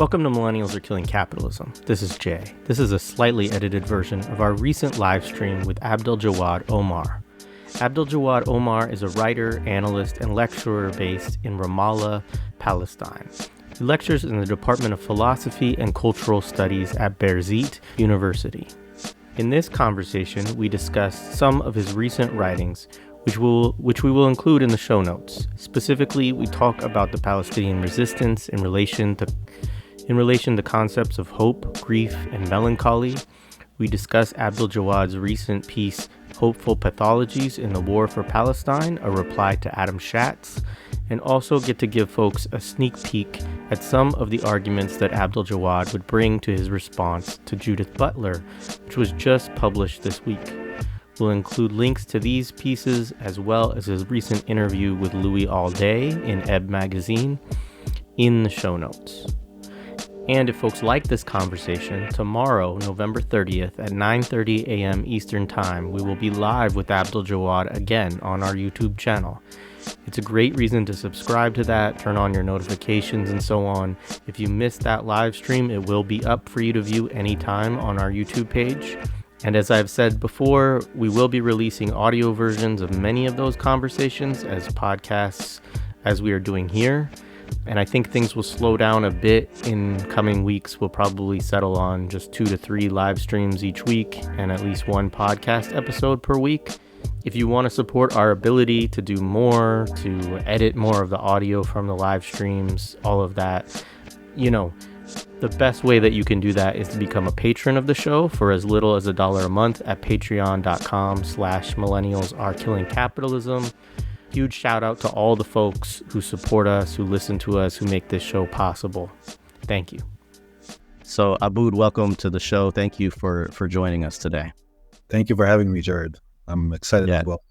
Welcome to Millennials Are Killing Capitalism. This is Jay. This is a slightly edited version of our recent live stream with Abdaljawad Omar. Abdaljawad Omar is a writer, analyst, and lecturer based in Ramallah, Palestine. He lectures in the Department of Philosophy and Cultural Studies at Birzeit University. In this conversation, we discuss some of his recent writings, which we will include in the show notes. Specifically, we talk about the Palestinian resistance in relation to concepts of hope, grief, and melancholy. We discuss Abdaljawad's recent piece, Hopeful Pathologies in the War for Palestine, a reply to Adam Shatz, and also get to give folks a sneak peek at some of the arguments that Abdaljawad would bring to his response to Judith Butler, which was just published this week. We'll include links to these pieces as well as his recent interview with Louis Allday in Ebb magazine in the show notes. And if folks like this conversation, tomorrow, November 30th at 9:30 a.m. Eastern Time, we will be live with Abdaljawad again on our YouTube channel. It's a great reason to subscribe to that, turn on your notifications and so on. If you missed that live stream, it will be up for you to view anytime on our YouTube page. And as I've said before, we will be releasing audio versions of many of those conversations as podcasts, as we are doing here. And I think things will slow down a bit in coming weeks. We'll probably settle on just 2 to 3 live streams each week and at least one podcast episode per week. If you want to support our ability to do more, to edit more of the audio from the live streams, all of that, the best way that you can do that is to become a patron of the show for as little as $1 a month at patreon.com/millennialsarekillingcapitalism. Huge shout out to all the folks who support us, who listen to us, who make this show possible. Thank you. So Aboud, welcome to the show. Thank you for joining us today. Thank you for having me, Jared. I'm excited as well.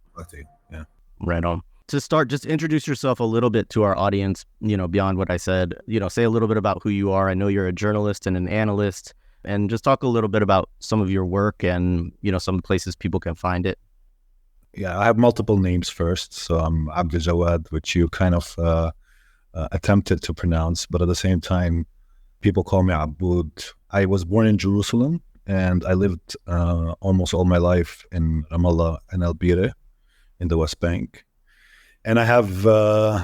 Yeah. Right on. To start, just introduce yourself a little bit to our audience, beyond what I said, say a little bit about who you are. I know you're a journalist and an analyst, and just talk a little bit about some of your work and, some places people can find it. Yeah, I have multiple names first. So I'm Abdaljawad, which you kind of attempted to pronounce, but at the same time, people call me Aboud. I was born in Jerusalem, and I lived almost all my life in Ramallah and Al-Bira in the West Bank. And I have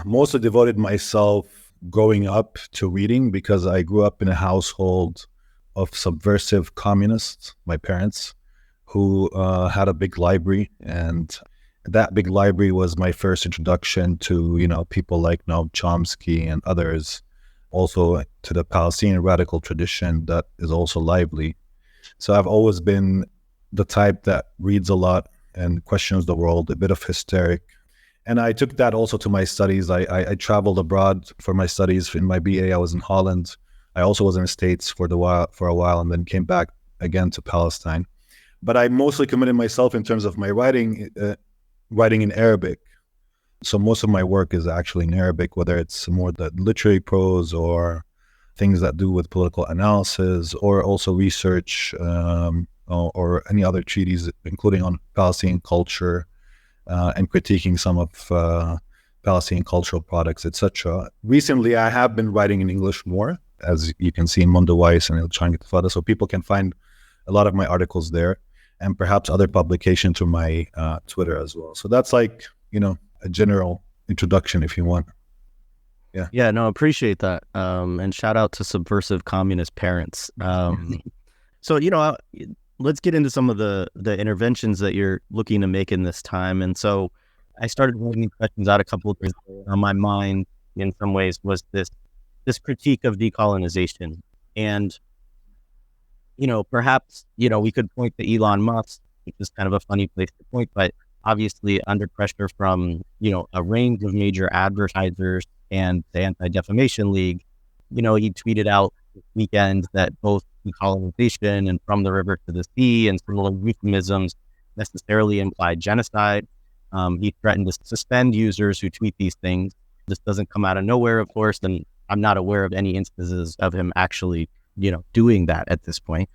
mostly devoted myself growing up to reading because I grew up in a household of subversive communists, my parents, who had a big library. And that big library was my first introduction to, people like Noam Chomsky and others, also to the Palestinian radical tradition that is also lively. So I've always been the type that reads a lot and questions the world, a bit of hysteric. And I took that also to my studies. I traveled abroad for my studies. In my BA, I was in Holland. I also was in the States for a while, and then came back again to Palestine. But I mostly committed myself in terms of my writing in Arabic. So most of my work is actually in Arabic, whether it's more the literary prose or things that do with political analysis, or also research or any other treaties, including on Palestinian culture. And critiquing some of Palestinian cultural products, etc. Recently, I have been writing in English more, as you can see in Mondoweiss and Electronic Intifada, so people can find a lot of my articles there, and perhaps other publications through my Twitter as well. So that's like, a general introduction, if you want. Yeah. Yeah, no, appreciate that. And shout out to subversive communist parents. So, let's get into some of the interventions that you're looking to make in this time. And so I started writing questions out a couple of years ago. On my mind, in some ways, was this critique of decolonization. And, perhaps, we could point to Elon Musk, which is kind of a funny place to point, but obviously under pressure from, a range of major advertisers and the Anti-Defamation League, he tweeted out this weekend that both decolonization and from the river to the sea and similar euphemisms necessarily imply genocide. He threatened to suspend users who tweet these things. This doesn't come out of nowhere, of course, and I'm not aware of any instances of him actually, doing that at this point.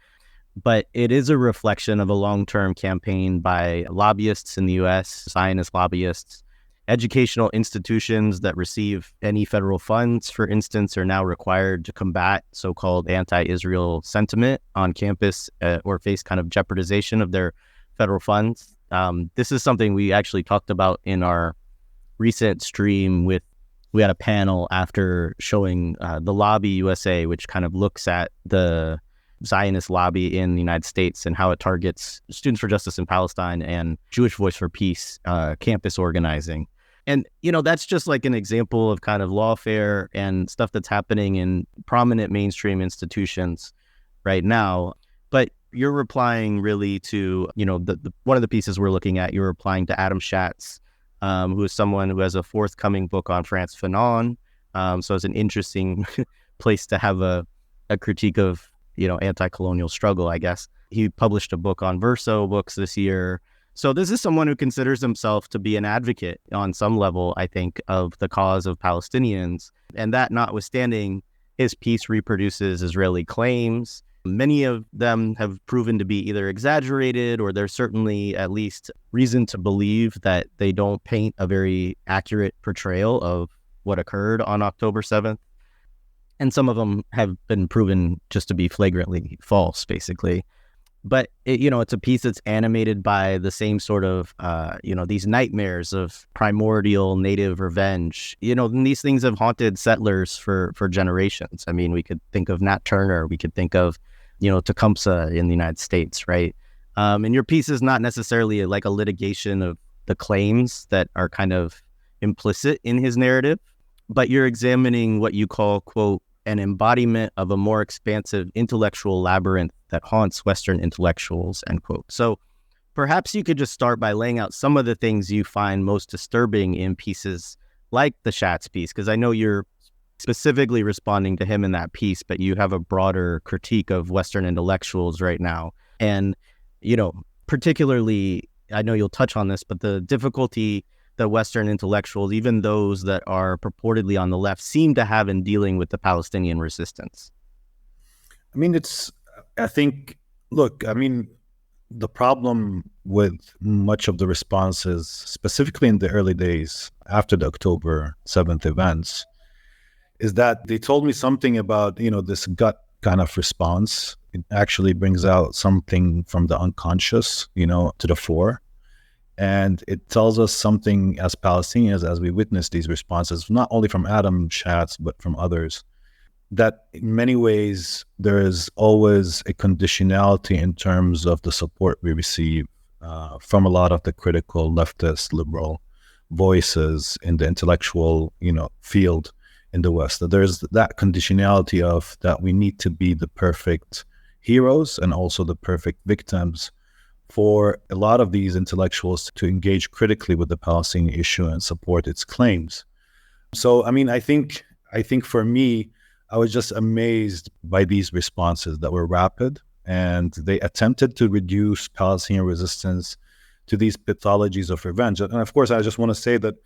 But it is a reflection of a long-term campaign by lobbyists in the U.S., Zionist lobbyists, Educational institutions that receive any federal funds, for instance, are now required to combat so-called anti-Israel sentiment on campus or face kind of jeopardization of their federal funds. This is something we actually talked about in our recent stream we had a panel after showing the Lobby USA, which kind of looks at the Zionist lobby in the United States and how it targets Students for Justice in Palestine and Jewish Voice for Peace campus organizing. And, that's just like an example of kind of lawfare and stuff that's happening in prominent mainstream institutions right now. But you're replying really to, the one of the pieces we're looking at, you're replying to Adam Shatz, who is someone who has a forthcoming book on Frantz Fanon. So it's an interesting place to have a critique of, anti-colonial struggle, I guess. He published a book on Verso books this year. So this is someone who considers himself to be an advocate on some level, I think, of the cause of Palestinians. And that notwithstanding, his piece reproduces Israeli claims. Many of them have proven to be either exaggerated or there's certainly at least reason to believe that they don't paint a very accurate portrayal of what occurred on October 7th. And some of them have been proven just to be flagrantly false, basically. But, it's a piece that's animated by the same sort of, these nightmares of primordial native revenge. And these things have haunted settlers for generations. I mean, we could think of Nat Turner. We could think of, Tecumseh in the United States, right? And your piece is not necessarily like a litigation of the claims that are kind of implicit in his narrative, but you're examining what you call, quote, an embodiment of a more expansive intellectual labyrinth that haunts Western intellectuals, end quote. So perhaps you could just start by laying out some of the things you find most disturbing in pieces like the Shatz piece, because I know you're specifically responding to him in that piece, but you have a broader critique of Western intellectuals right now. And, particularly, I know you'll touch on this, but the difficulty that Western intellectuals, even those that are purportedly on the left, seem to have in dealing with the Palestinian resistance. I mean, the problem with much of the responses, specifically in the early days after the October 7th events, is that they told me something about, this gut kind of response. It actually brings out something from the unconscious, to the fore. And it tells us something as Palestinians, as we witness these responses, not only from Adam Shatz, but from others, that in many ways there is always a conditionality in terms of the support we receive from a lot of the critical leftist liberal voices in the intellectual, field in the West. That there's that conditionality of that we need to be the perfect heroes and also the perfect victims for a lot of these intellectuals to engage critically with the Palestinian issue and support its claims. So, I think for me, I was just amazed by these responses that were rapid, and they attempted to reduce Palestinian resistance to these pathologies of revenge. And of course, I just want to say that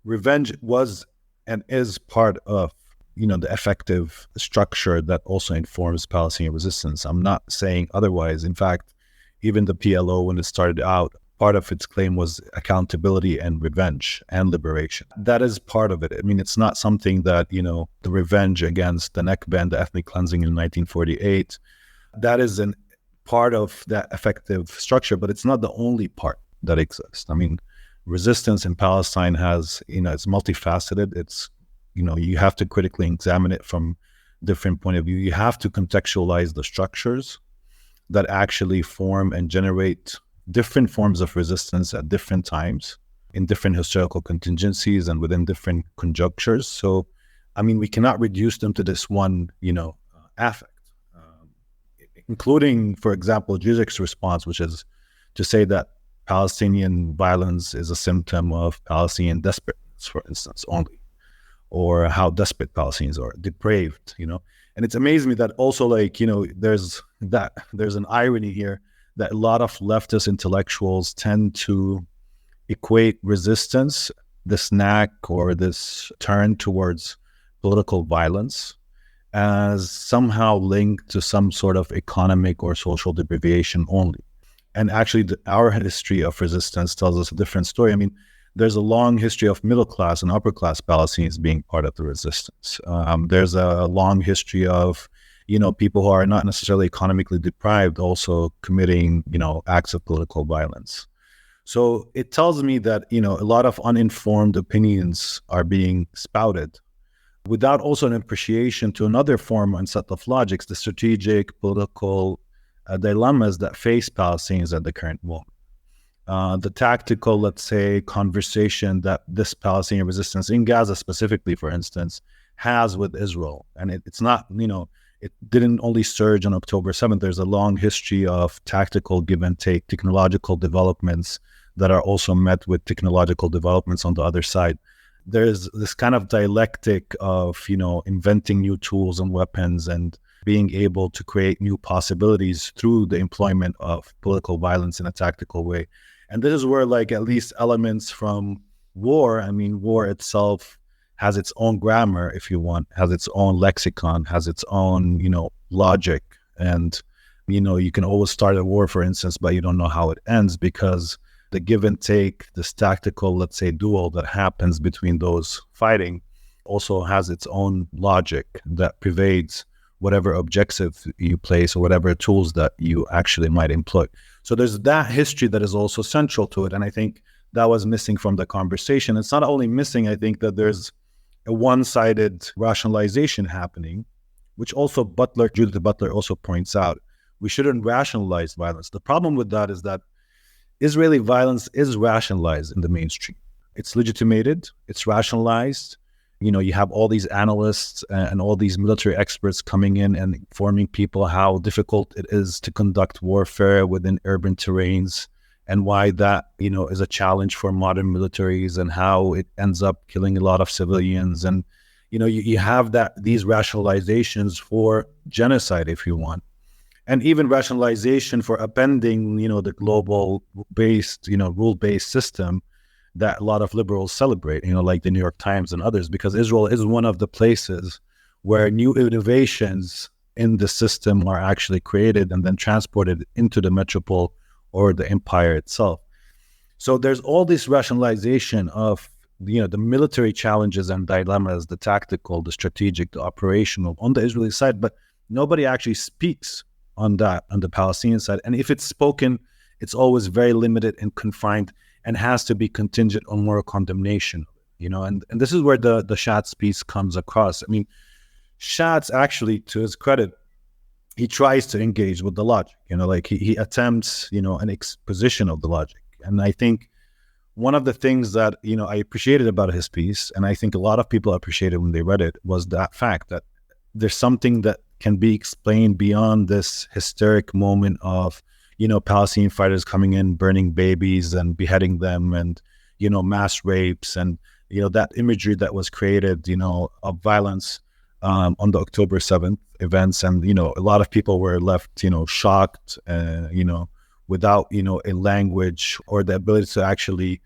revenge was and is part of, the effective structure that also informs Palestinian resistance. I'm not saying otherwise. In fact, even the PLO, when it started out, part of its claim was accountability and revenge and liberation. That is part of it. It's not something that, the revenge against the Nakba and the ethnic cleansing in 1948, that is a part of that effective structure, but it's not the only part that exists. Resistance in Palestine has, it's multifaceted. It's, you have to critically examine it from different point of view. You have to contextualize the structures that actually form and generate different forms of resistance at different times in different historical contingencies and within different conjunctures. So, we cannot reduce them to this one, affect, including, for example, Zizek's response, which is to say that Palestinian violence is a symptom of Palestinian desperateness, for instance, only, or how desperate Palestinians are, depraved, And it's amazed me that also, there's an irony here that a lot of leftist intellectuals tend to equate resistance, this knack or this turn towards political violence, as somehow linked to some sort of economic or social deprivation only. And actually, our history of resistance tells us a different story. there's a long history of middle class and upper class Palestinians being part of the resistance. There's a long history of, people who are not necessarily economically deprived also committing, acts of political violence. So it tells me that, a lot of uninformed opinions are being spouted without also an appreciation to another form and set of logics, the strategic, political dilemmas that face Palestinians at the current moment. The tactical, let's say, conversation that this Palestinian resistance in Gaza specifically, for instance, has with Israel. And it's not, it didn't only surge on October 7th. There's a long history of tactical give and take, technological developments that are also met with technological developments on the other side. There's this kind of dialectic of, inventing new tools and weapons and being able to create new possibilities through the employment of political violence in a tactical way. And this is where, at least elements from war, war itself has its own grammar, if you want, has its own lexicon, has its own, logic. And, you can always start a war, for instance, but you don't know how it ends, because the give and take, this tactical, let's say, duel that happens between those fighting also has its own logic that pervades whatever objective you place or whatever tools that you actually might employ. So there's that history that is also central to it. And I think that was missing from the conversation. It's not only missing, I think that there's a one-sided rationalization happening, which also Judith Butler also points out. We shouldn't rationalize violence. The problem with that is that Israeli violence is rationalized in the mainstream. It's legitimated, it's rationalized. You have all these analysts and all these military experts coming in and informing people how difficult it is to conduct warfare within urban terrains, and why that, is a challenge for modern militaries, and how it ends up killing a lot of civilians. And, you have these rationalizations for genocide, if you want. And even rationalization for upending, the global-based, rule-based system that a lot of liberals celebrate, like the New York Times and others, because Israel is one of the places where new innovations in the system are actually created and then transported into the metropole or the empire itself. So there's all this rationalization of, the military challenges and dilemmas, the tactical, the strategic, the operational on the Israeli side, but nobody actually speaks on that on the Palestinian side. And if it's spoken, it's always very limited and confined, and has to be contingent on moral condemnation, and this is where the Shatz piece comes across. Shatz, actually, to his credit, he tries to engage with the logic, he attempts, an exposition of the logic. And I think one of the things that, I appreciated about his piece, and I think a lot of people appreciated when they read it, was that fact that there's something that can be explained beyond this hysteric moment of, Palestinian fighters coming in, burning babies and beheading them, and, mass rapes, and, that imagery that was created, of violence on the October 7th events. And, a lot of people were left, shocked, without, a language or the ability to actually,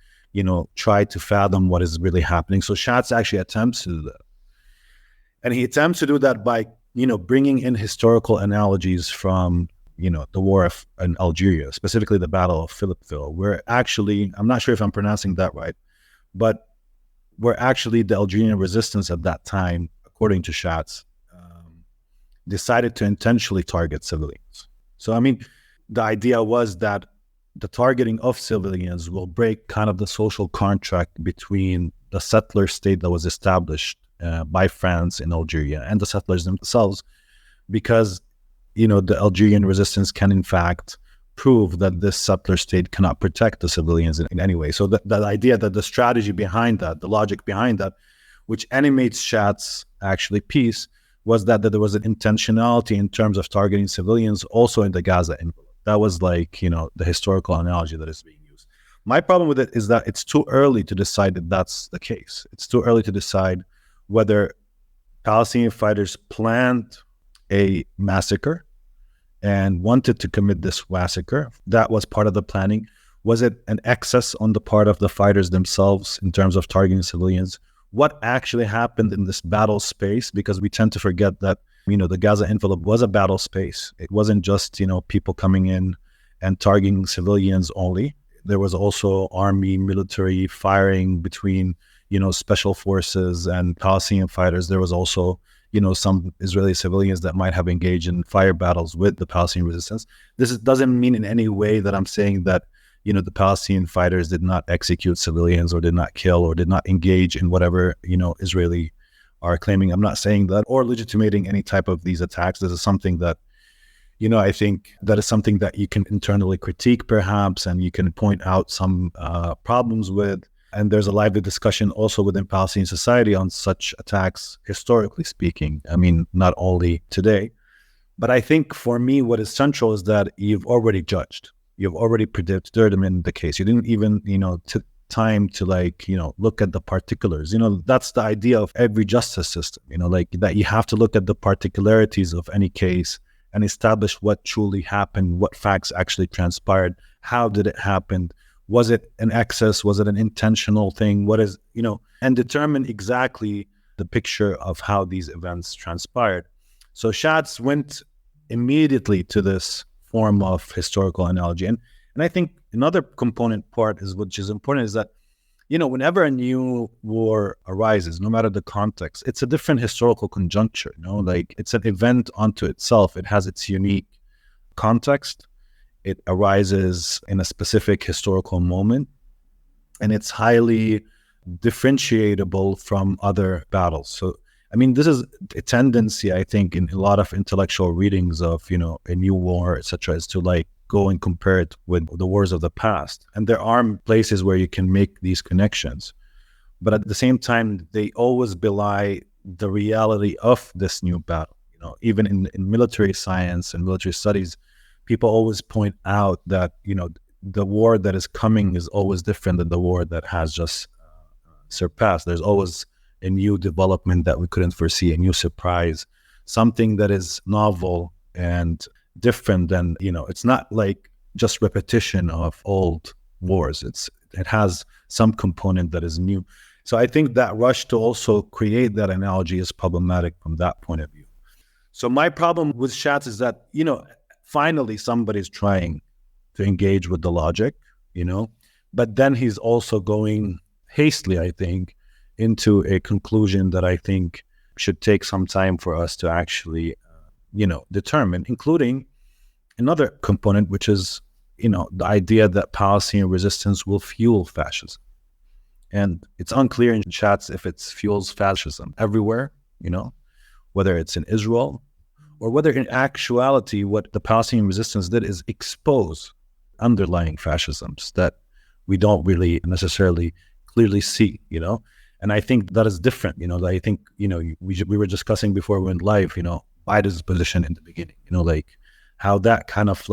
try to fathom what is really happening. So Shatz actually attempts to do that. And he attempts to do that by, bringing in historical analogies from, the war in Algeria, specifically the Battle of Philippeville, where actually, I'm not sure if I'm pronouncing that right, but where actually the Algerian resistance at that time, according to Shatz, decided to intentionally target civilians. So, the idea was that the targeting of civilians will break kind of the social contract between the settler state that was established by France in Algeria and the settlers themselves, because the Algerian resistance can in fact prove that this settler state cannot protect the civilians in any way. So that idea, that the strategy behind that, the logic behind that, which animates Shatz actually piece, was that there was an intentionality in terms of targeting civilians also in the Gaza envelope. That was the historical analogy that is being used. My problem with it is that it's too early to decide that that's the case. It's too early to decide whether Palestinian fighters planned a massacre and wanted to commit this massacre. That was part of the planning. Was it an excess on the part of the fighters themselves in terms of targeting civilians? What actually happened in this battle space? Because we tend to forget that, the Gaza envelope was a battle space. It wasn't just, people coming in and targeting civilians only. there was also army, military firing between, special forces and Palestinian fighters. There was also, some Israeli civilians that might have engaged in fire battles with the Palestinian resistance. Doesn't mean in any way that I'm saying that, the Palestinian fighters did not execute civilians or did not kill or did not engage in whatever, Israeli are claiming. I'm not saying that or legitimating any type of these attacks. This is something that, I think that is something that you can internally critique perhaps, and you can point out some problems with. And there's a lively discussion also within Palestinian society on such attacks, historically speaking. I mean, not only today. But I think for me, what is central is that you've already judged. You've already predetermined the case. You didn't even, took time to look at the particulars. That's the idea of every justice system, that you have to look at the particularities of any case and establish what truly happened, what facts actually transpired, how did it happen, was it an excess, was it an intentional thing, and determine exactly the picture of how these events transpired. So Shatz went immediately to this form of historical analogy. And I think another component part which is important is that, whenever a new war arises, no matter the context, it's a different historical conjuncture, it's an event unto itself. It has its unique context. It arises in a specific historical moment, and it's highly differentiable from other battles. So, this is a tendency, I think, in a lot of intellectual readings of, a new war, etc., is to go and compare it with the wars of the past. And there are places where you can make these connections. But at the same time, they always belie the reality of this new battle. Even in military science and military studies, people always point out that, the war that is coming is always different than the war that has just surpassed. There's always a new development that we couldn't foresee, a new surprise, something that is novel and different than, it's not like just repetition of old wars. It has some component that is new. So I think that rush to also create that analogy is problematic from that point of view. So my problem with Shatz is that, finally somebody's trying to engage with the logic, but then he's also going hastily, I think, into a conclusion that I think should take some time for us to actually, determine, including another component, which is, the idea that Palestinian resistance will fuel fascism. And it's unclear in Shatz if it fuels fascism everywhere, whether it's in Israel or whether in actuality what the Palestinian resistance did is expose underlying fascisms that we don't really necessarily clearly see, And I think that is different, I think, we were discussing before we went live, Biden's position in the beginning, how that kind of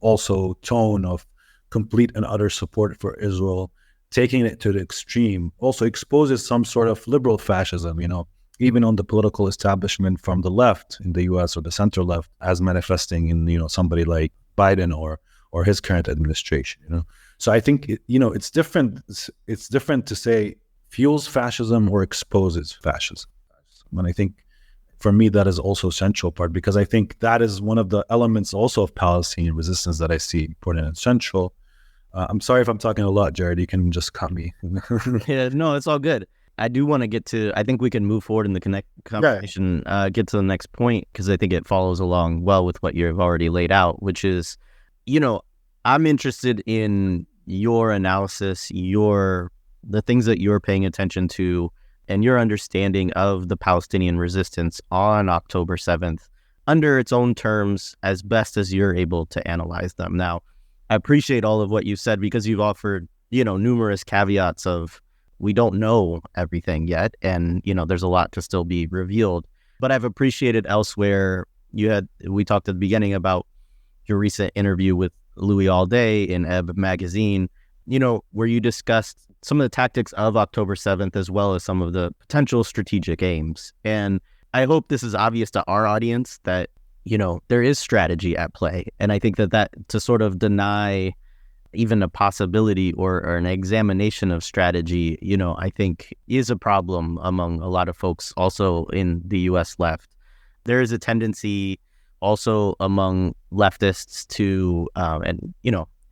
also tone of complete and utter support for Israel, taking it to the extreme, also exposes some sort of liberal fascism, even on the political establishment from the left in the US or the center left, as manifesting in, somebody like Biden or his current administration, So I think, it's different. It's different to say fuels fascism or exposes fascism. And I think for me, that is also a central part, because I think that is one of the elements also of Palestinian resistance that I see important and central. I'm sorry if I'm talking a lot, Jared. You can just cut me. Yeah, no, it's all good. I do want to get to, I think we can move forward in the conversation, get to the next point, because I think it follows along well with what you've already laid out, which is, I'm interested in your analysis, the things that you're paying attention to, and your understanding of the Palestinian resistance on October 7th under its own terms, as best as you're able to analyze them. Now, I appreciate all of what you said, because you've offered, numerous caveats of we don't know everything yet, and, there's a lot to still be revealed. But I've appreciated elsewhere, we talked at the beginning about your recent interview with Louis Allday in Ebb magazine, where you discussed some of the tactics of October 7th, as well as some of the potential strategic aims. And I hope this is obvious to our audience that, there is strategy at play. And I think that to sort of deny even a possibility or an examination of strategy, I think is a problem among a lot of folks also in the US left. There is a tendency also among leftists to, and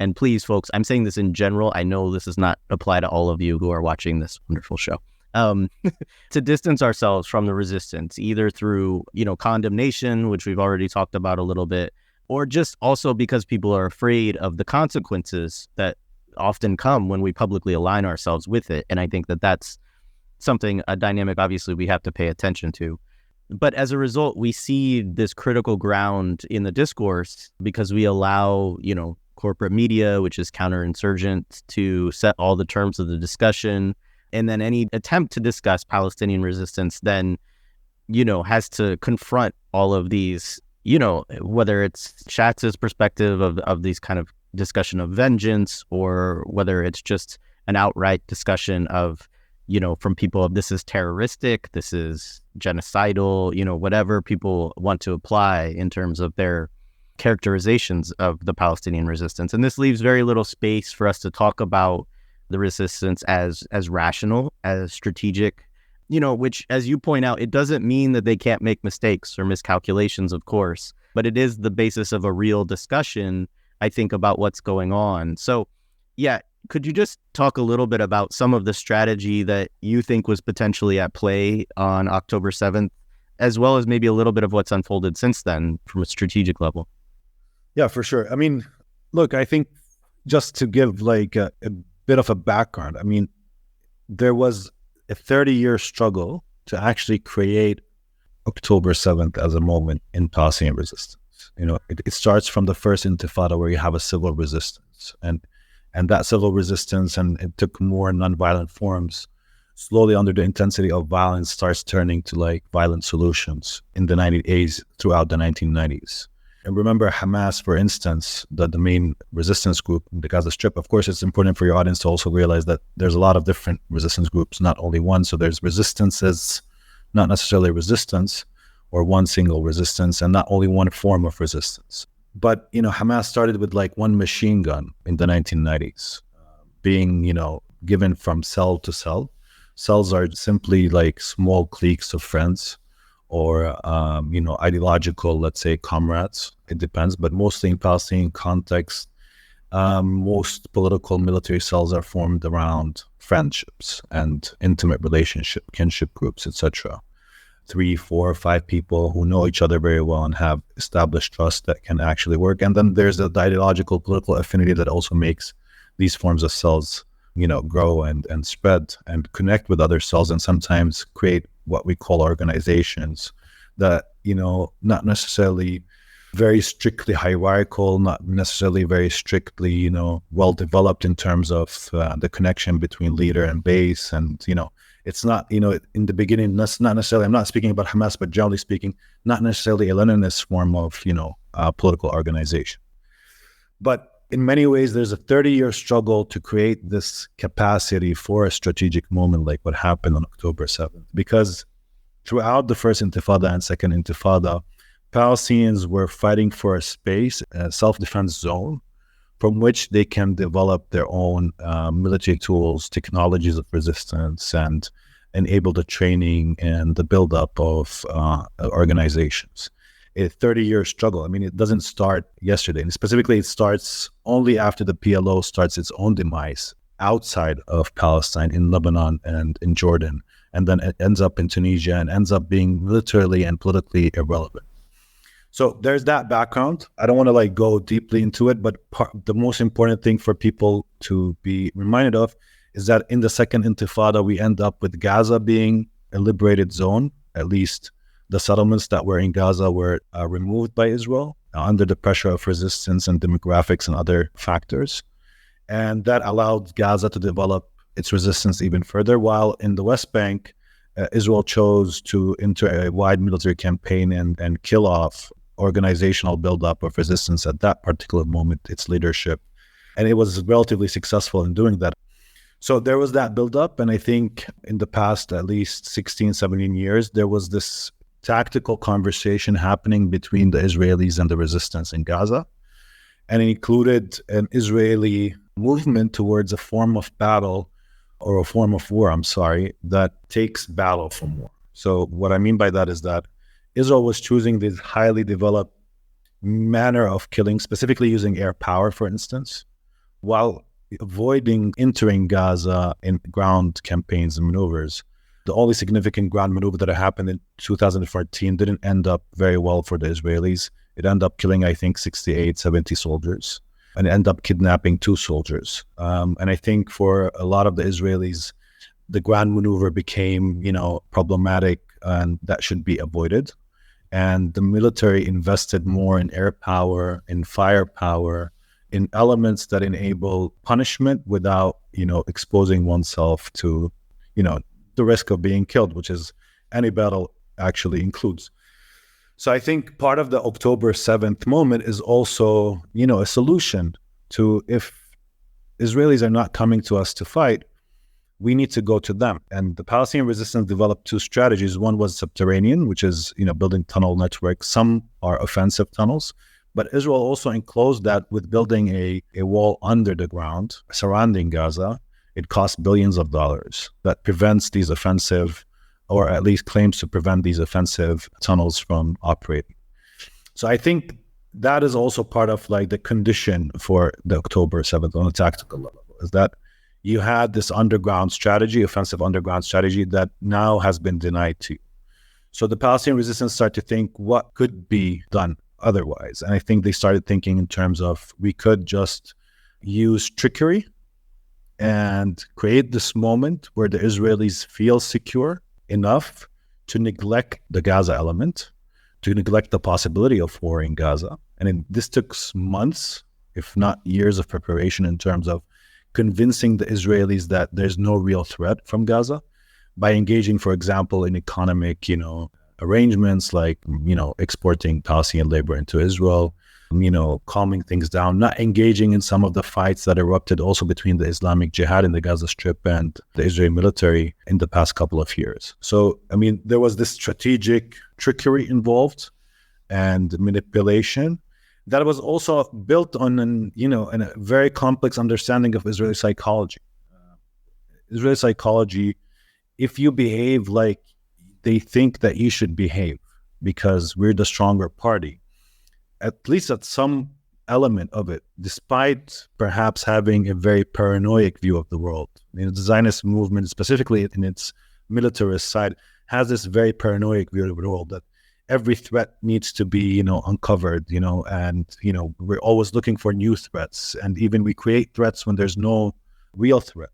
And please, folks, I'm saying this in general. I know this does not apply to all of you who are watching this wonderful show. To distance ourselves from the resistance, either through, condemnation, which we've already talked about a little bit, or just also because people are afraid of the consequences that often come when we publicly align ourselves with it. And I think that that's a dynamic, obviously, we have to pay attention to. But as a result, we see this critical ground in the discourse because we allow, corporate media, which is counterinsurgent, to set all the terms of the discussion. And then any attempt to discuss Palestinian resistance then, has to confront all of these, whether it's Shatz's perspective of these kind of discussion of vengeance, or whether it's just an outright discussion of, from people of this is terroristic, this is genocidal, whatever people want to apply in terms of their characterizations of the Palestinian resistance. And this leaves very little space for us to talk about the resistance as rational, as strategic, which, as you point out, it doesn't mean that they can't make mistakes or miscalculations, of course, but it is the basis of a real discussion, I think, about what's going on. So, yeah, could you just talk a little bit about some of the strategy that you think was potentially at play on October 7th, as well as maybe a little bit of what's unfolded since then from a strategic level? Yeah, for sure. I mean, look, I think just to give like a bit of a background, I mean, there was a 30-year struggle to actually create October 7th as a moment in Palestinian resistance. It starts from the first Intifada, where you have a civil resistance, and that civil resistance, and it took more nonviolent forms, slowly under the intensity of violence starts turning to like violent solutions in the 1980s throughout the 1990s. And remember Hamas, for instance, the main resistance group in the Gaza Strip. Of course, it's important for your audience to also realize that there's a lot of different resistance groups, not only one. So there's resistances, not necessarily resistance, or one single resistance, and not only one form of resistance. But, Hamas started with like one machine gun in the 1990s, being, given from cell to cell. Cells are simply like small cliques of friends, or, ideological, let's say, comrades. It depends, but mostly in Palestinian context, most political military cells are formed around friendships and intimate relationship, kinship groups, etc. 3, 4, 5 people who know each other very well and have established trust that can actually work. And then there's the ideological political affinity that also makes these forms of cells, grow and spread and connect with other cells, and sometimes create what we call organizations that, not necessarily very strictly hierarchical, not necessarily very strictly, well developed in terms of the connection between leader and base. And, it's not, in the beginning, that's not necessarily, I'm not speaking about Hamas, but generally speaking, not necessarily a Leninist form of, political organization. But in many ways, there's a 30-year struggle to create this capacity for a strategic moment like what happened on October 7th. Because throughout the first Intifada and second Intifada, Palestinians were fighting for a space, a self-defense zone, from which they can develop their own military tools, technologies of resistance, and enable the training and the buildup of organizations. A 30-year struggle. I mean, it doesn't start yesterday. And specifically, it starts only after the PLO starts its own demise outside of Palestine, in Lebanon and in Jordan. And then it ends up in Tunisia and ends up being militarily and politically irrelevant. So there's that background. I don't want to go deeply into it, but the most important thing for people to be reminded of is that in the second Intifada, we end up with Gaza being a liberated zone. At least the settlements that were in Gaza were removed by Israel under the pressure of resistance and demographics and other factors. And that allowed Gaza to develop its resistance even further, while in the West Bank, Israel chose to enter a wide military campaign and kill off organizational buildup of resistance at that particular moment, its leadership. And it was relatively successful in doing that. So there was that buildup. And I think in the past, at least 16, 17 years, there was this tactical conversation happening between the Israelis and the resistance in Gaza. And it included an Israeli movement towards a form of battle, or a form of war, that takes battle from war. So what I mean by that is that Israel was choosing this highly developed manner of killing, specifically using air power, for instance, while avoiding entering Gaza in ground campaigns and maneuvers. The only significant ground maneuver that happened in 2014 didn't end up very well for the Israelis. It ended up killing, I think, 68, 70 soldiers, and ended up kidnapping 2 soldiers. And I think for a lot of the Israelis, the ground maneuver became, problematic, and that should be avoided. And the military invested more in air power, in firepower, in elements that enable punishment without, exposing oneself to, the risk of being killed, which is any battle actually includes. So I think part of the October 7th moment is also, a solution to, if Israelis are not coming to us to fight, we need to go to them. And the Palestinian resistance developed 2 strategies. One was subterranean, which is, building tunnel networks. Some are offensive tunnels, but Israel also enclosed that with building a wall under the ground surrounding Gaza. It costs billions of dollars that prevents these offensive, or at least claims to prevent these offensive tunnels from operating. So I think that is also part of like the condition for the October 7th on a tactical level, is that you had this underground strategy, offensive underground strategy, that now has been denied to you. So the Palestinian resistance started to think what could be done otherwise. And I think they started thinking in terms of, we could just use trickery and create this moment where the Israelis feel secure enough to neglect the Gaza element, to neglect the possibility of war in Gaza. And this took months, if not years, of preparation in terms of convincing the Israelis that there's no real threat from Gaza by engaging, for example, in economic, arrangements like, exporting Palestinian labor into Israel, calming things down, not engaging in some of the fights that erupted also between the Islamic Jihad in the Gaza Strip and the Israeli military in the past couple of years. So, there was this strategic trickery involved and manipulation that was also built on a very complex understanding of Israeli psychology. Israeli psychology, if you behave like they think that you should behave because we're the stronger party, at least at some element of it, despite perhaps having a very paranoid view of the world. The Zionist movement, specifically in its militarist side, has this very paranoid view of the world that every threat needs to be, uncovered, and, we're always looking for new threats. And even we create threats when there's no real threat.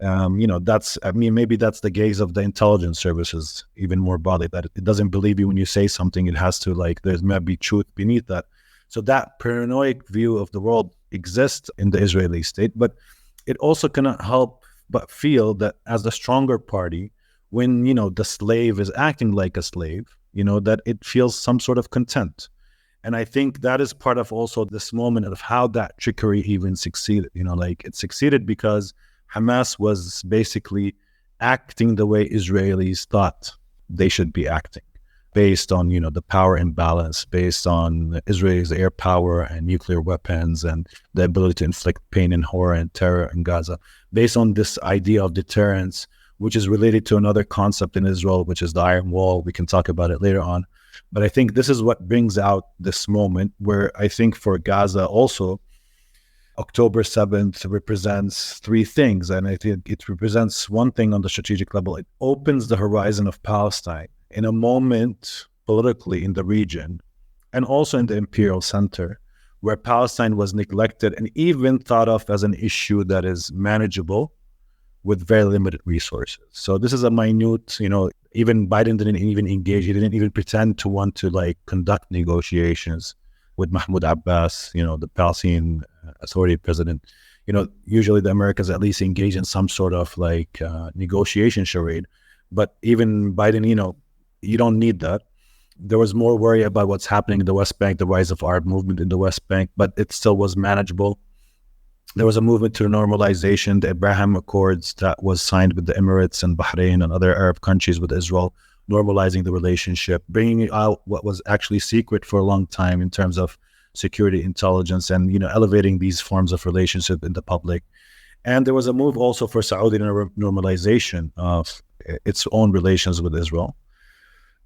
Maybe that's the gaze of the intelligence services even more broadly, that it doesn't believe you when you say something. It has to, there's maybe truth beneath that. So that paranoid view of the world exists in the Israeli state, but it also cannot help but feel that as the stronger party, when, the slave is acting like a slave, that it feels some sort of contempt. And I think that is part of also this moment of how that trickery even succeeded. It succeeded because Hamas was basically acting the way Israelis thought they should be acting, based on, the power imbalance, based on Israel's air power and nuclear weapons and the ability to inflict pain and horror and terror in Gaza, based on this idea of deterrence, which is related to another concept in Israel, which is the Iron Wall. We can talk about it later on. But I think this is what brings out this moment where I think for Gaza also, October 7th represents 3 things. And I think it represents one thing on the strategic level. It opens the horizon of Palestine in a moment politically in the region and also in the imperial center, where Palestine was neglected and even thought of as an issue that is manageable with very limited resources. So this is a minute, even Biden didn't even engage. He didn't even pretend to want to conduct negotiations with Mahmoud Abbas, the Palestinian Authority president. Usually the Americans at least engage in some sort of negotiation charade. But even Biden, you don't need that. There was more worry about what's happening in the West Bank, the rise of Arab movement in the West Bank, but it still was manageable. There was a movement to normalization, the Abraham Accords that was signed with the Emirates and Bahrain and other Arab countries with Israel, normalizing the relationship, bringing out what was actually secret for a long time in terms of security intelligence and, elevating these forms of relationship in the public. And there was a move also for Saudi normalization of its own relations with Israel.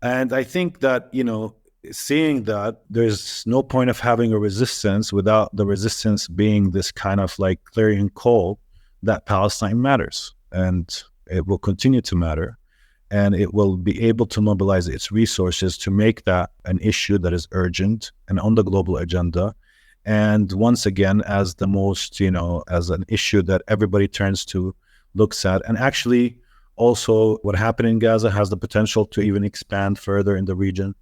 And I think that, seeing that there's no point of having a resistance without the resistance being this kind of like clarion call that Palestine matters, and it will continue to matter, and it will be able to mobilize its resources to make that an issue that is urgent and on the global agenda. And once again, as the most, as an issue that everybody turns to, looks at, and actually also what happened in Gaza has the potential to even expand further in the region.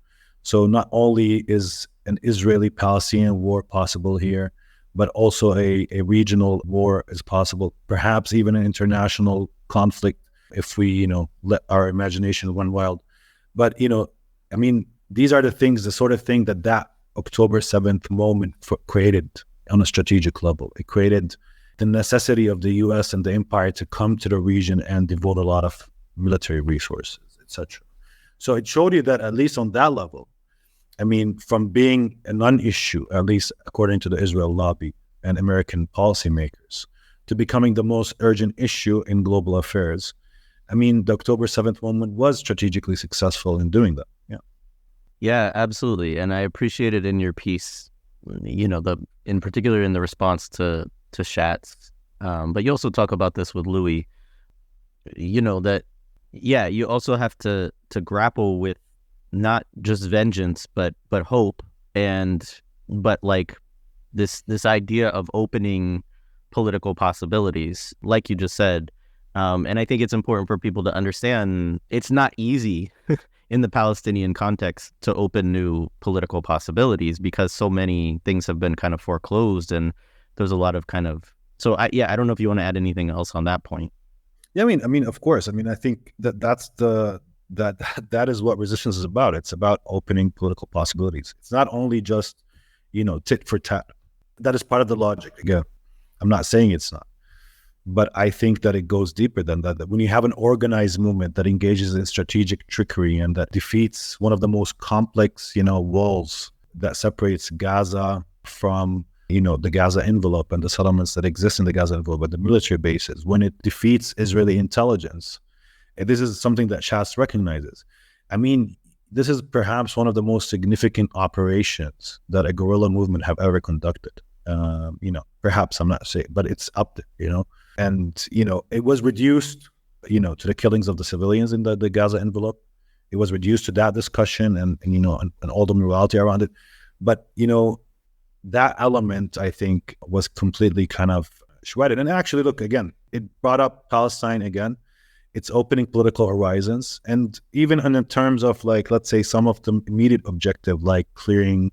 So not only is an Israeli-Palestinian war possible here, but also a regional war is possible, perhaps even an international conflict if we, let our imagination run wild. But, these are the sort of thing that October 7th moment created on a strategic level. It created the necessity of the U.S. and the empire to come to the region and devote a lot of military resources, etc. So it showed you that at least on that level, from being a non-issue, at least according to the Israel lobby and American policymakers, to becoming the most urgent issue in global affairs, the October 7th moment was strategically successful in doing that. Yeah. Yeah, absolutely. And I appreciate it in your piece, in particular in the response to Shatz. But you also talk about this with Louis, that, you also have to grapple with not just vengeance, but hope, but like this idea of opening political possibilities, like you just said. And I think it's important for people to understand it's not easy in the Palestinian context to open new political possibilities because so many things have been kind of foreclosed, and there's a lot of so I don't know if you want to add anything else on that point. Yeah, of course. I think that is what resistance is about. It's about opening political possibilities. It's not only just, tit for tat. That is part of the logic. Again, I'm not saying it's not. But I think that it goes deeper than that. That when you have an organized movement that engages in strategic trickery and that defeats one of the most complex, walls that separates Gaza from, the Gaza envelope and the settlements that exist in the Gaza envelope, but the military bases, when it defeats Israeli intelligence, and this is something that Shatz recognizes. This is perhaps one of the most significant operations that a guerrilla movement have ever conducted. Perhaps I'm not saying, but it's up there, And, it was reduced, to the killings of the civilians in the Gaza envelope. It was reduced to that discussion and all the morality around it. But, that element, I think, was completely kind of shredded. And actually, look, again, it brought up Palestine again. It's opening political horizons. And even in terms of, like, let's say some of the immediate objective, like clearing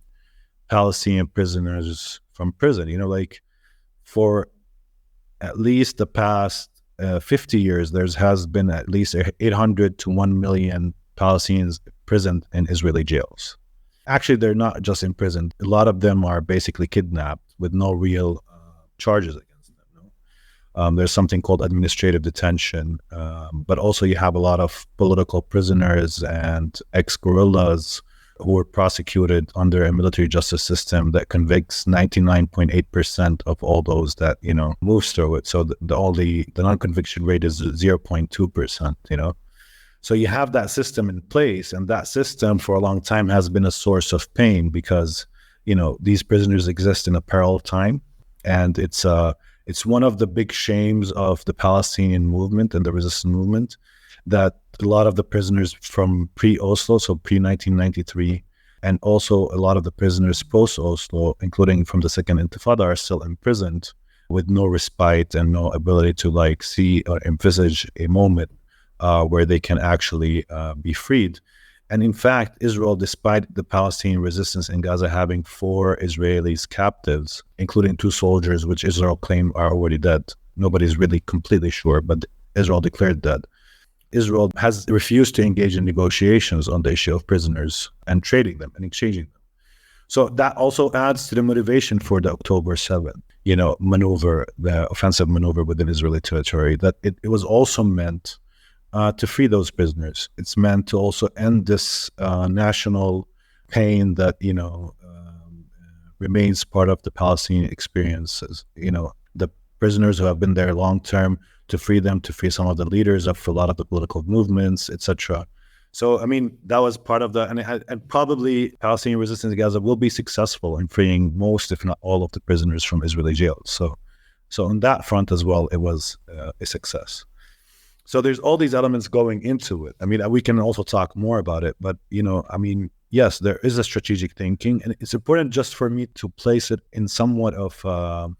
Palestinian prisoners from prison, for at least the past 50 years, there has been at least 800 to 1 million Palestinians imprisoned in Israeli jails. Actually, they're not just imprisoned. A lot of them are basically kidnapped with no real charges against them. No? There's something called administrative detention, but also you have a lot of political prisoners and ex-guerrillas who were prosecuted under a military justice system that convicts 99.8% of all those that, moves through it. So the non-conviction rate is 0.2%, So you have that system in place, and that system for a long time has been a source of pain because, these prisoners exist in a parallel time. And it's one of the big shames of the Palestinian movement and the resistance movement that a lot of the prisoners from pre-Oslo, so pre-1993, and also a lot of the prisoners post-Oslo, including from the Second Intifada, are still imprisoned with no respite and no ability to see or envisage a moment where they can actually be freed. And in fact, Israel, despite the Palestinian resistance in Gaza having 4 Israelis captives, including 2 soldiers, which Israel claimed are already dead, nobody's really completely sure, but Israel declared dead. Israel has refused to engage in negotiations on the issue of prisoners and trading them and exchanging them. So that also adds to the motivation for the October 7th, maneuver, the offensive maneuver within Israeli territory, that it was also meant to free those prisoners. It's meant to also end this national pain that, remains part of the Palestinian experiences. The prisoners who have been there long term, to free them, to free some of the leaders of a lot of the political movements, etc. So, I mean, that was part of the, and probably Palestinian resistance in Gaza will be successful in freeing most, if not all, of the prisoners from Israeli jails. So on that front as well, it was a success. So there's all these elements going into it. I mean, we can also talk more about it, but, I mean, yes, there is a strategic thinking, and it's important just for me to place it in somewhat of,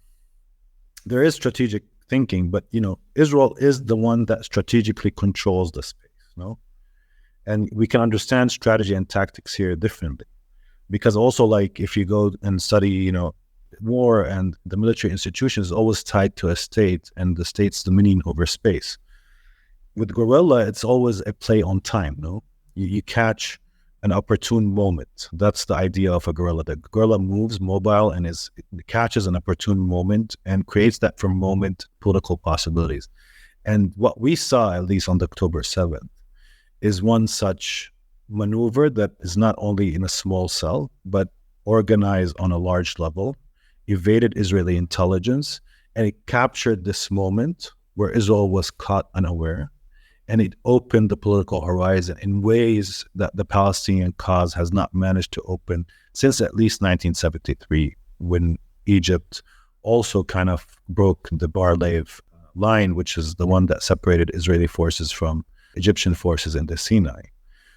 there is strategic thinking, but, Israel is the one that strategically controls the space, And we can understand strategy and tactics here differently. Because also, like, if you go and study, war and the military institutions is always tied to a state and the state's dominion over space. With guerrilla, it's always a play on time, You catch an opportune moment. That's the idea of a guerrilla. The guerrilla moves mobile and catches an opportune moment and creates that from moment political possibilities. And what we saw, at least on October 7th, is one such maneuver that is not only in a small cell, but organized on a large level, evaded Israeli intelligence, and it captured this moment where Israel was caught unaware, and it opened the political horizon in ways that the Palestinian cause has not managed to open since at least 1973, when Egypt also kind of broke the Bar-Lev line, which is the one that separated Israeli forces from Egyptian forces in the Sinai.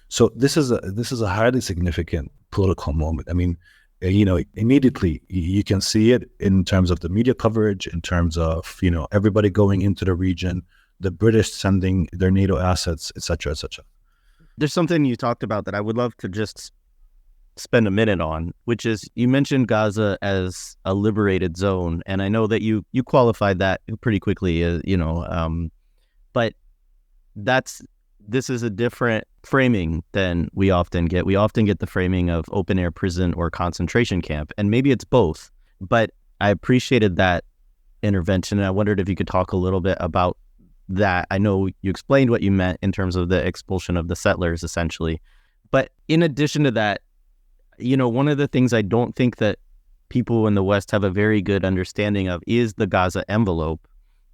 So this is a highly significant political moment. I mean, immediately you can see it in terms of the media coverage, in terms of, everybody going into the region, the British sending their NATO assets, et cetera, et cetera. There's something you talked about that I would love to just spend a minute on, which is you mentioned Gaza as a liberated zone. And I know that you qualified that pretty quickly, but this is a different framing than we often get. We often get the framing of open air prison or concentration camp, and maybe it's both, but I appreciated that intervention. And I wondered if you could talk a little bit about that. I know you explained what you meant in terms of the expulsion of the settlers, essentially. But in addition to that, one of the things I don't think that people in the West have a very good understanding of is the Gaza envelope,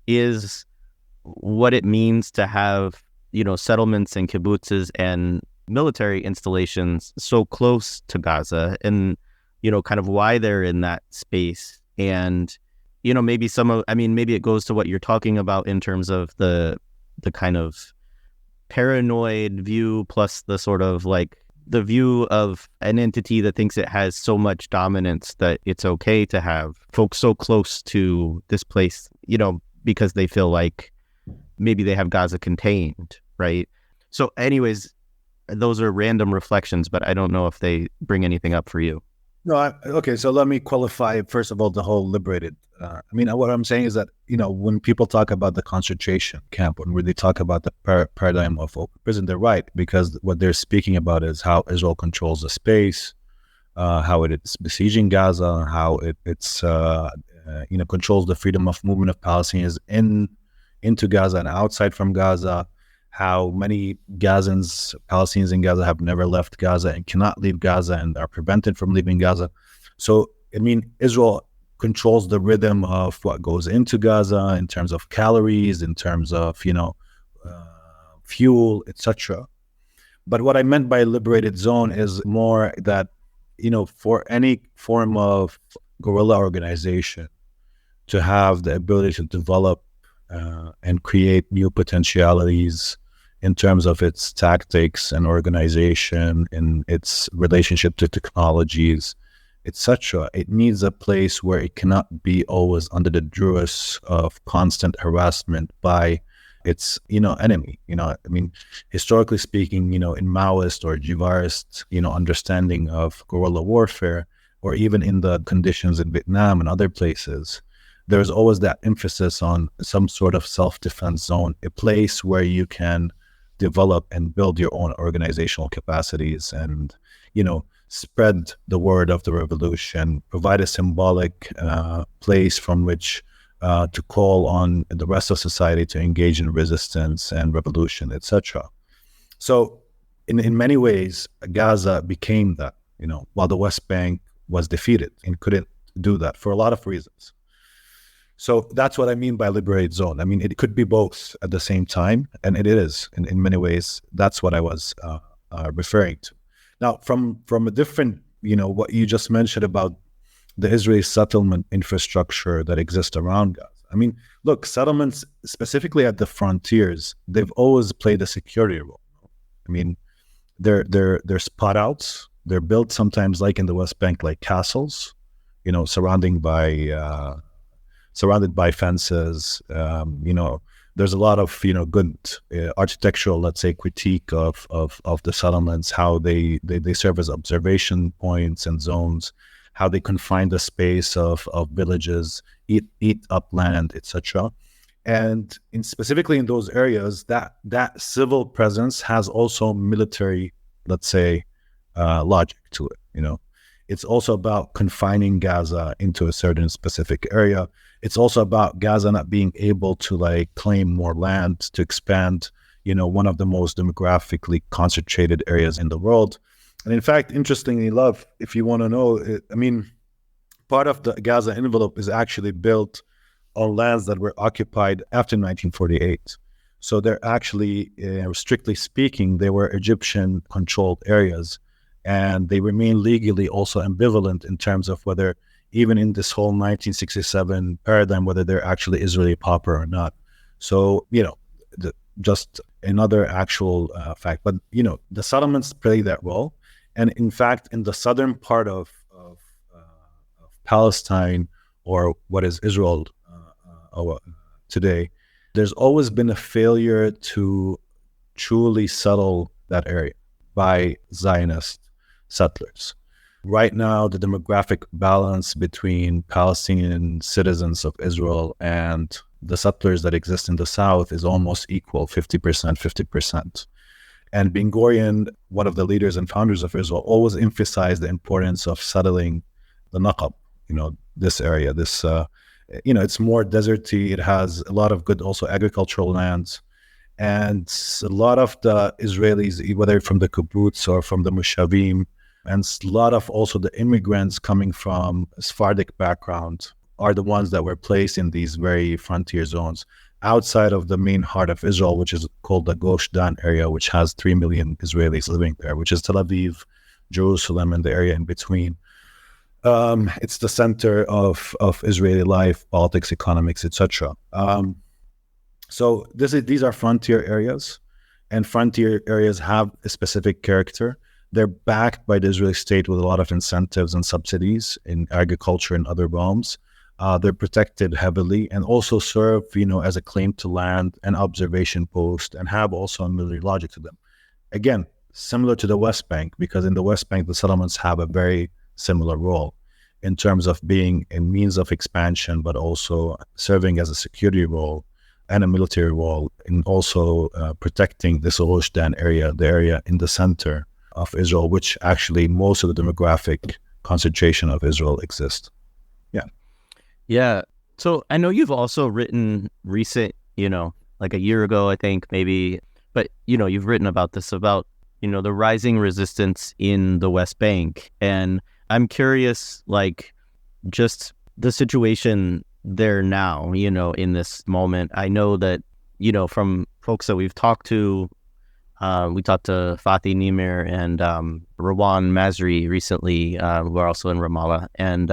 is what it means to have, settlements and kibbutzes and military installations so close to Gaza, and, kind of why they're in that space. And, maybe maybe it goes to what you're talking about in terms of the kind of paranoid view, plus the sort of like the view of an entity that thinks it has so much dominance that it's okay to have folks so close to this place, because they feel like maybe they have Gaza contained, right? So anyways, those are random reflections, but I don't know if they bring anything up for you. No, okay, so let me qualify, first of all, the whole liberated. What I'm saying is that, when people talk about the concentration camp, when they talk about the paradigm of open prison, they're right, because what they're speaking about is how Israel controls the space, how it's besieging Gaza, how it's controls the freedom of movement of Palestinians into Gaza and outside from Gaza, how many Palestinians in Gaza have never left Gaza and cannot leave Gaza and are prevented from leaving Gaza. So, Israel controls the rhythm of what goes into Gaza in terms of calories, in terms of, fuel, etc. But what I meant by liberated zone is more that, for any form of guerrilla organization to have the ability to develop and create new potentialities in terms of its tactics and organization, in its relationship to technologies, etc. It needs a place where it cannot be always under the duress of constant harassment by its, enemy. Historically speaking, in Maoist or Jivarist, understanding of guerrilla warfare, or even in the conditions in Vietnam and other places, there's always that emphasis on some sort of self-defense zone, a place where you can develop and build your own organizational capacities and, spread the word of the revolution, provide a symbolic place from which to call on the rest of society to engage in resistance and revolution, etc. So in many ways, Gaza became that, while the West Bank was defeated and couldn't do that for a lot of reasons. So that's what I mean by liberated zone. It could be both at the same time, and it is in many ways. That's what I was referring to. Now, from a different, what you just mentioned about the Israeli settlement infrastructure that exists around Gaza. I mean, look, settlements, specifically at the frontiers, they've always played a security role. I mean, they're spot outs. They're built sometimes, like in the West Bank, like castles, surrounded by fences. There's a lot of good architectural, let's say, critique of the settlements, how they serve as observation points and zones, how they confine the space of villages, eat up land, etc. And specifically in those areas, that civil presence has also military, let's say, logic to it. It's also about confining Gaza into a certain specific area. It's also about Gaza not being able to claim more land to expand, one of the most demographically concentrated areas in the world. And in fact, interestingly enough, if you want to know, part of the Gaza envelope is actually built on lands that were occupied after 1948. So they're actually, strictly speaking, they were Egyptian-controlled areas, and they remain legally also ambivalent in terms of whether, even in this whole 1967 paradigm, whether they're actually Israeli proper or not. So, just another actual fact. But, the settlements play that role. And in fact, in the southern part of Palestine, or what is Israel today, there's always been a failure to truly settle that area by Zionist settlers. Right now, the demographic balance between Palestinian citizens of Israel and the settlers that exist in the south is almost equal, 50%, 50%. And Ben Gurion, one of the leaders and founders of Israel, always emphasized the importance of settling the Naqab, this area. This, it's more deserty. It has a lot of good also agricultural lands. And a lot of the Israelis, whether from the kibbutz or from the Mushavim, and a lot of also the immigrants coming from Sephardic background, are the ones that were placed in these very frontier zones outside of the main heart of Israel, which is called the Gush Dan area, which has 3 million Israelis living there, which is Tel Aviv, Jerusalem, and the area in between. It's the center of Israeli life, politics, economics, etc. So these are frontier areas, and frontier areas have a specific character. They're backed by the Israeli state with a lot of incentives and subsidies in agriculture and other realms. They're protected heavily and also serve, as a claim to land and observation post, and have also a military logic to them. Again, similar to the West Bank, because in the West Bank, the settlements have a very similar role in terms of being a means of expansion, but also serving as a security role and a military role, in also protecting this Gush Dan area, the area in the center of Israel, which actually most of the demographic concentration of Israel exists. Yeah. So I know you've also written recent, like a year ago, I think maybe, but, you've written about this, about, the rising resistance in the West Bank. And I'm curious, just the situation there now, in this moment. I know that, from folks that we've talked to, we talked to Fatih Nimir and Rawan Masri recently, who are also in Ramallah. And,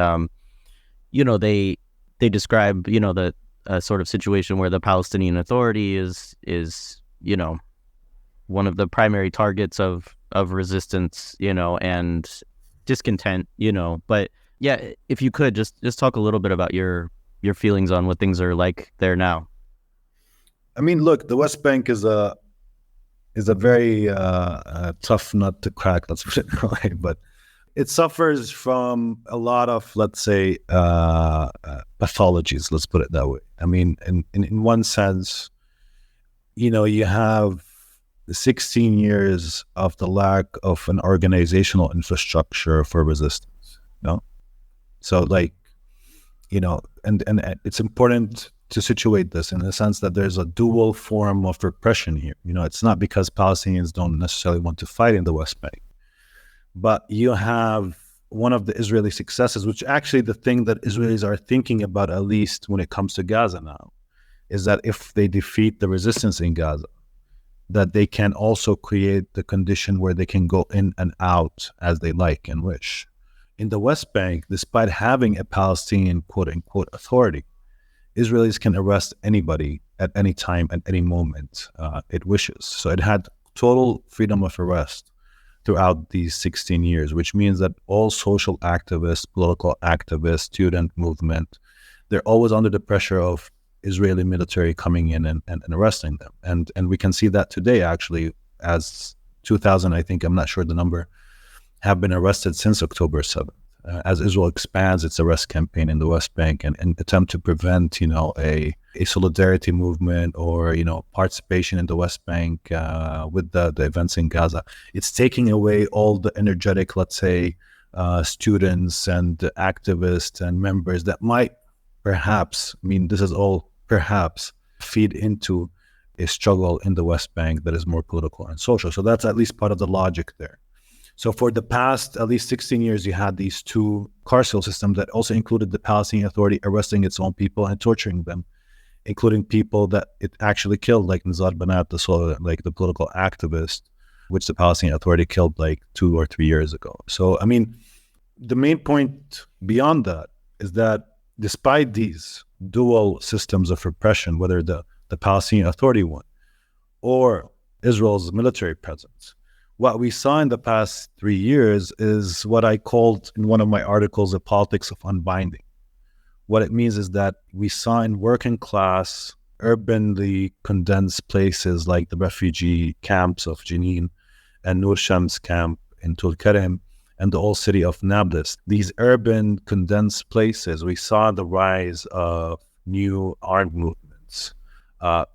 they describe, the sort of situation where the Palestinian Authority is one of the primary targets of resistance, and discontent, But yeah, if you could just talk a little bit about your feelings on what things are like there now. I mean, look, the West Bank is a very tough nut to crack, let's put it that way, but it suffers from a lot of, let's say, pathologies, let's put it that way. I mean, in one sense, you have 16 years of the lack of an organizational infrastructure for resistance, So and it's important to situate this in the sense that there's a dual form of repression here. It's not because Palestinians don't necessarily want to fight in the West Bank, but you have one of the Israeli successes, which actually the thing that Israelis are thinking about, at least when it comes to Gaza now, is that if they defeat the resistance in Gaza, that they can also create the condition where they can go in and out as they like and wish. In the West Bank, despite having a Palestinian quote-unquote authority, Israelis can arrest anybody at any time, at any moment it wishes. So it had total freedom of arrest throughout these 16 years, which means that all social activists, political activists, student movement, they're always under the pressure of Israeli military coming in and arresting them. And we can see that today, actually, as 2,000, I think, I'm not sure the number, have been arrested since October 7th. As Israel expands its arrest campaign in the West Bank and attempt to prevent, a solidarity movement or, participation in the West Bank with the events in Gaza, it's taking away all the energetic, let's say, students and activists and members that might perhaps, this is all perhaps, feed into a struggle in the West Bank that is more political and social. So that's at least part of the logic there. So for the past at least 16 years, you had these two carceral systems that also included the Palestinian Authority arresting its own people and torturing them, including people that it actually killed, like Nizar Banat, the political activist, which the Palestinian Authority killed like 2 or 3 years ago. So, the main point beyond that is that despite these dual systems of repression, whether the Palestinian Authority one or Israel's military presence, what we saw in the past 3 years is what I called in one of my articles a politics of unbinding. What it means is that we saw in working class, urbanly condensed places like the refugee camps of Jenin and Nur Shams camp in Tulkarem and the old city of Nablus, these urban condensed places, we saw the rise of new armed movements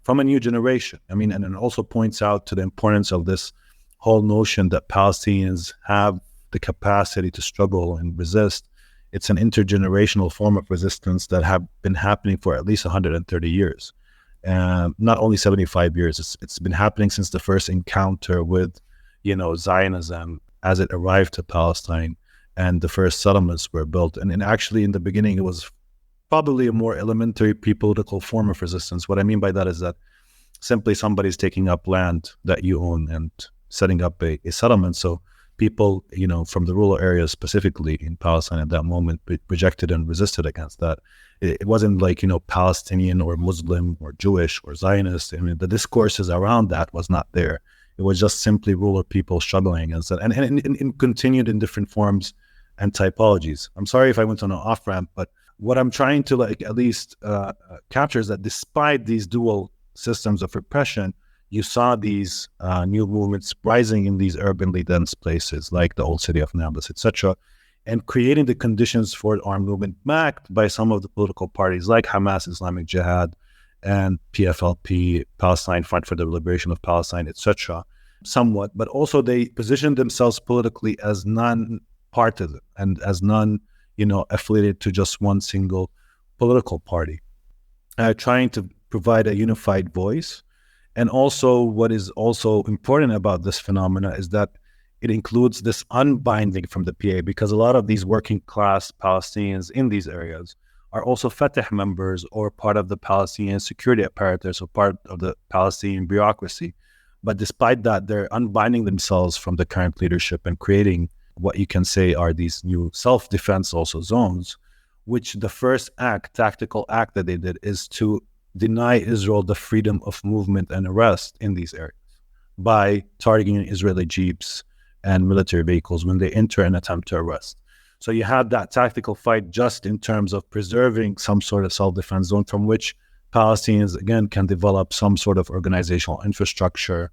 from a new generation. And it also points out to the importance of this whole notion that Palestinians have the capacity to struggle and resist. It's an intergenerational form of resistance that have been happening for at least 130 years. Not only 75 years, it's been happening since the first encounter with, Zionism as it arrived to Palestine and the first settlements were built. And actually in the beginning, it was probably a more elementary pre-political form of resistance. What I mean by that is that simply somebody's taking up land that you own and setting up a settlement. So people, from the rural areas, specifically in Palestine at that moment, rejected and resisted against that. It wasn't like, Palestinian or Muslim or Jewish or Zionist. The discourses around that was not there. It was just simply rural people struggling against that and continued in different forms and typologies. I'm sorry if I went on an off-ramp, but what I'm trying to at least capture is that despite these dual systems of repression, you saw these new movements rising in these urbanly dense places like the old city of Nablus, etc., and creating the conditions for an armed movement backed by some of the political parties like Hamas, Islamic Jihad, and PFLP, Palestine Front for the Liberation of Palestine, etc., somewhat. But also they positioned themselves politically as non-partisan and as affiliated to just one single political party, trying to provide a unified voice. And also what is also important about this phenomena is that it includes this unbinding from the PA, because a lot of these working class Palestinians in these areas are also Fatah members or part of the Palestinian security apparatus or part of the Palestinian bureaucracy. But despite that, they're unbinding themselves from the current leadership and creating what you can say are these new self-defense also zones, which the first tactical act that they did is to deny Israel the freedom of movement and arrest in these areas by targeting Israeli jeeps and military vehicles when they enter and attempt to arrest. So you had that tactical fight just in terms of preserving some sort of self-defense zone from which Palestinians, again, can develop some sort of organizational infrastructure,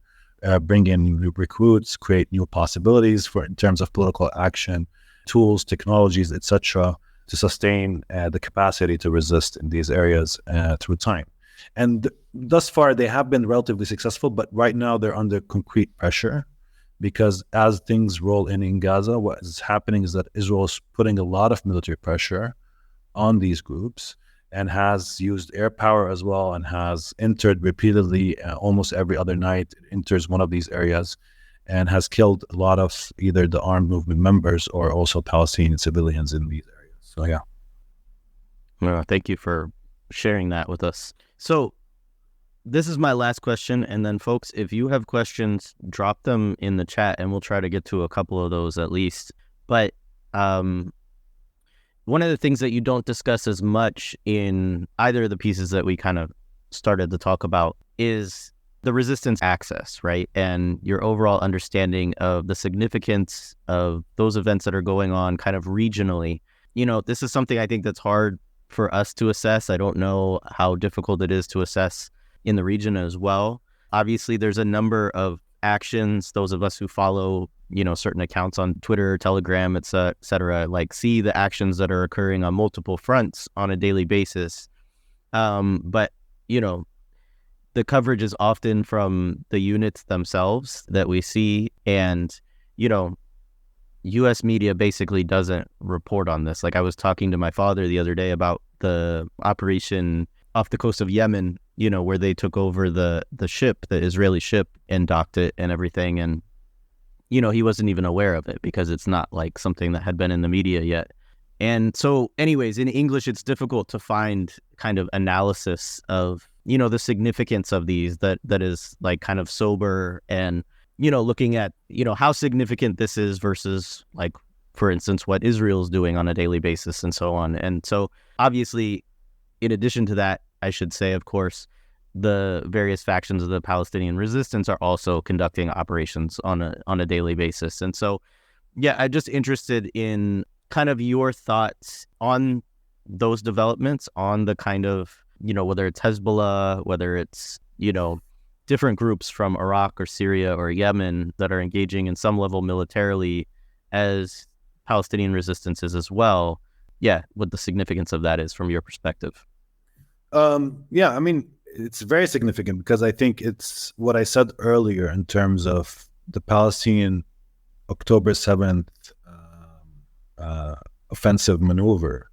bring in new recruits, create new possibilities in terms of political action, tools, technologies, etc., to sustain the capacity to resist in these areas through time. And thus far, they have been relatively successful, but right now they're under concrete pressure because as things roll in Gaza, what is happening is that Israel is putting a lot of military pressure on these groups and has used air power as well and has entered repeatedly almost every other night, enters one of these areas and has killed a lot of either the armed movement members or also Palestinian civilians in these areas. So, yeah. Well, thank you for sharing that with us. So this is my last question. And then, folks, if you have questions, drop them in the chat and we'll try to get to a couple of those at least. But one of the things that you don't discuss as much in either of the pieces that we kind of started to talk about is the resistance axis, right? And your overall understanding of the significance of those events that are going on kind of regionally. This is something I think that's hard for us to assess. I don't know how difficult it is to assess in the region as well. Obviously, there's a number of actions. Those of us who follow, certain accounts on Twitter, Telegram, et cetera, like see the actions that are occurring on multiple fronts on a daily basis. But, the coverage is often from the units themselves that we see. And, U.S. media basically doesn't report on this. Like, I was talking to my father the other day about the operation off the coast of Yemen, where they took over the ship, the Israeli ship, and docked it and everything. And, he wasn't even aware of it because it's not like something that had been in the media yet. And so anyways, in English, it's difficult to find kind of analysis of, the significance of these that is like kind of sober and, looking at, how significant this is versus like, for instance, what Israel's doing on a daily basis and so on. And so obviously, in addition to that, I should say, of course, the various factions of the Palestinian resistance are also conducting operations on a daily basis. And so, yeah, I'm just interested in kind of your thoughts on those developments, on the kind of, whether it's Hezbollah, whether it's, different groups from Iraq or Syria or Yemen that are engaging in some level militarily as Palestinian resistance is as well. Yeah, what the significance of that is from your perspective. It's very significant because I think it's what I said earlier in terms of the Palestinian October 7th offensive maneuver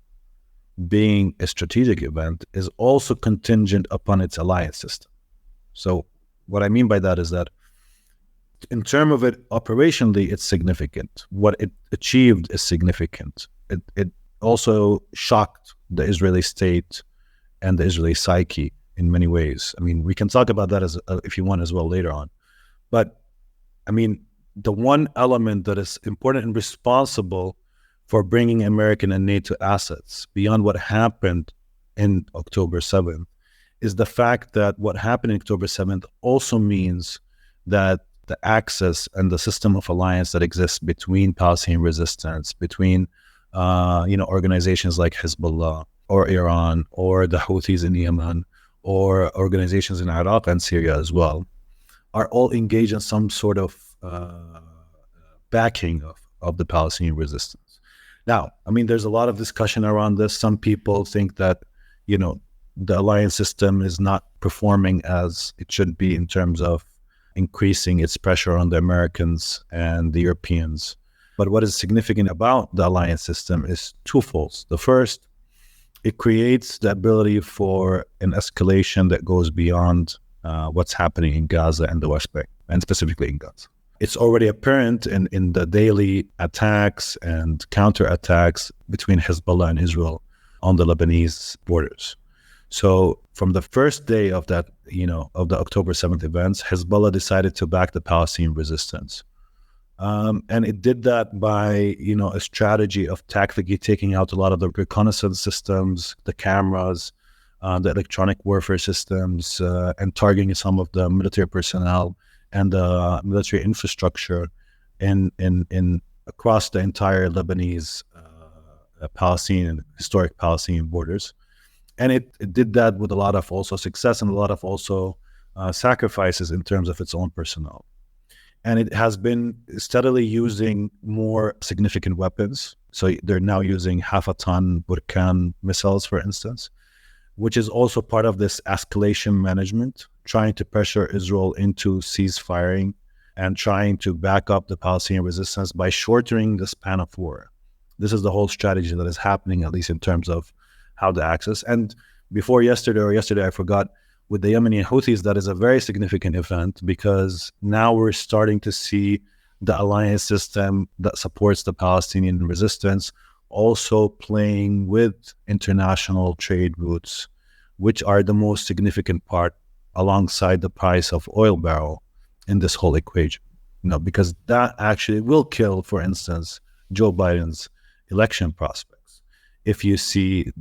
being a strategic event is also contingent upon its alliance system. So what I mean by that is that in terms of it operationally, it's significant. What it achieved is significant. It also shocked the Israeli state and the Israeli psyche in many ways. I mean, we can talk about that as if you want as well later on. But I mean, the one element that is important and responsible for bringing American and NATO assets beyond what happened in October 7th is the fact that what happened in October 7th also means that the access and the system of alliance that exists between Palestinian resistance, between organizations like Hezbollah or Iran or the Houthis in Yemen or organizations in Iraq and Syria as well, are all engaged in some sort of backing of the Palestinian resistance. Now, I mean, there's a lot of discussion around this. Some people think that, the alliance system is not performing as it should be in terms of increasing its pressure on the Americans and the Europeans. But what is significant about the alliance system is twofold. The first, it creates the ability for an escalation that goes beyond what's happening in Gaza and the West Bank, and specifically in Gaza. It's already apparent in the daily attacks and counterattacks between Hezbollah and Israel on the Lebanese borders. So from the first day of that, of the October 7th events, Hezbollah decided to back the Palestinian resistance. And it did that by, a strategy of tactically taking out a lot of the reconnaissance systems, the cameras, the electronic warfare systems, and targeting some of the military personnel and the military infrastructure in across the entire Lebanese, Palestinian, historic Palestinian borders. And it did that with a lot of also success and a lot of also sacrifices in terms of its own personnel. And it has been steadily using more significant weapons. So they're now using 0.5-ton Burkan missiles, for instance, which is also part of this escalation management, trying to pressure Israel into ceasefiring and trying to back up the Palestinian resistance by shortening the span of war. This is the whole strategy that is happening, at least in terms of how the access. And before yesterday, I forgot, with the Yemeni Houthis, that is a very significant event because now we're starting to see the alliance system that supports the Palestinian resistance also playing with international trade routes, which are the most significant part alongside the price of oil barrel in this whole equation, because that actually will kill, for instance, Joe Biden's election prospects. If you see,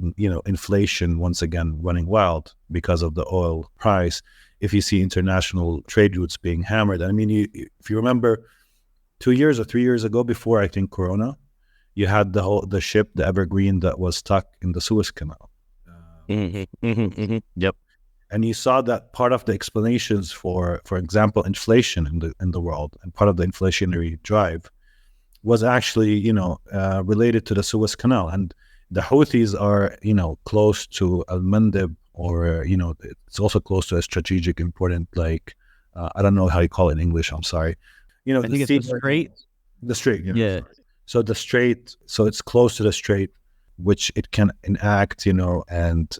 inflation once again running wild because of the oil price, if you see international trade routes being hammered. I mean, if you remember 2 years or 3 years ago, before I think Corona, you had the ship, the Evergreen, that was stuck in the Suez Canal. Yep. And you saw that part of the explanations for example, inflation in the world, and part of the inflationary drive was actually, related to the Suez Canal. And the Houthis are, close to Al-Mandeb, or, it's also close to a strategic important, like, I don't know how you call it in English, I'm sorry. I think it's the Strait. The Strait, yeah. So the Strait, so it's close to the Strait, which it can enact, and,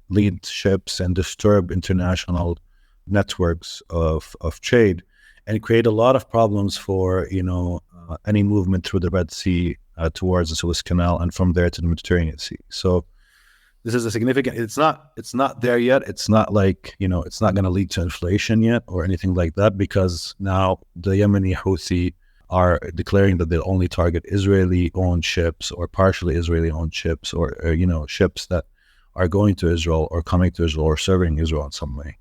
lead ships and disturb international networks of trade, and create a lot of problems for, any movement through the Red Sea towards the Suez Canal, and from there to the Mediterranean Sea. So this is a significant, it's not there yet. It's not like, it's not going to lead to inflation yet or anything like that, because now the Yemeni Houthi are declaring that they'll only target Israeli-owned ships or partially Israeli-owned ships, or ships that are going to Israel or coming to Israel or serving Israel in some way.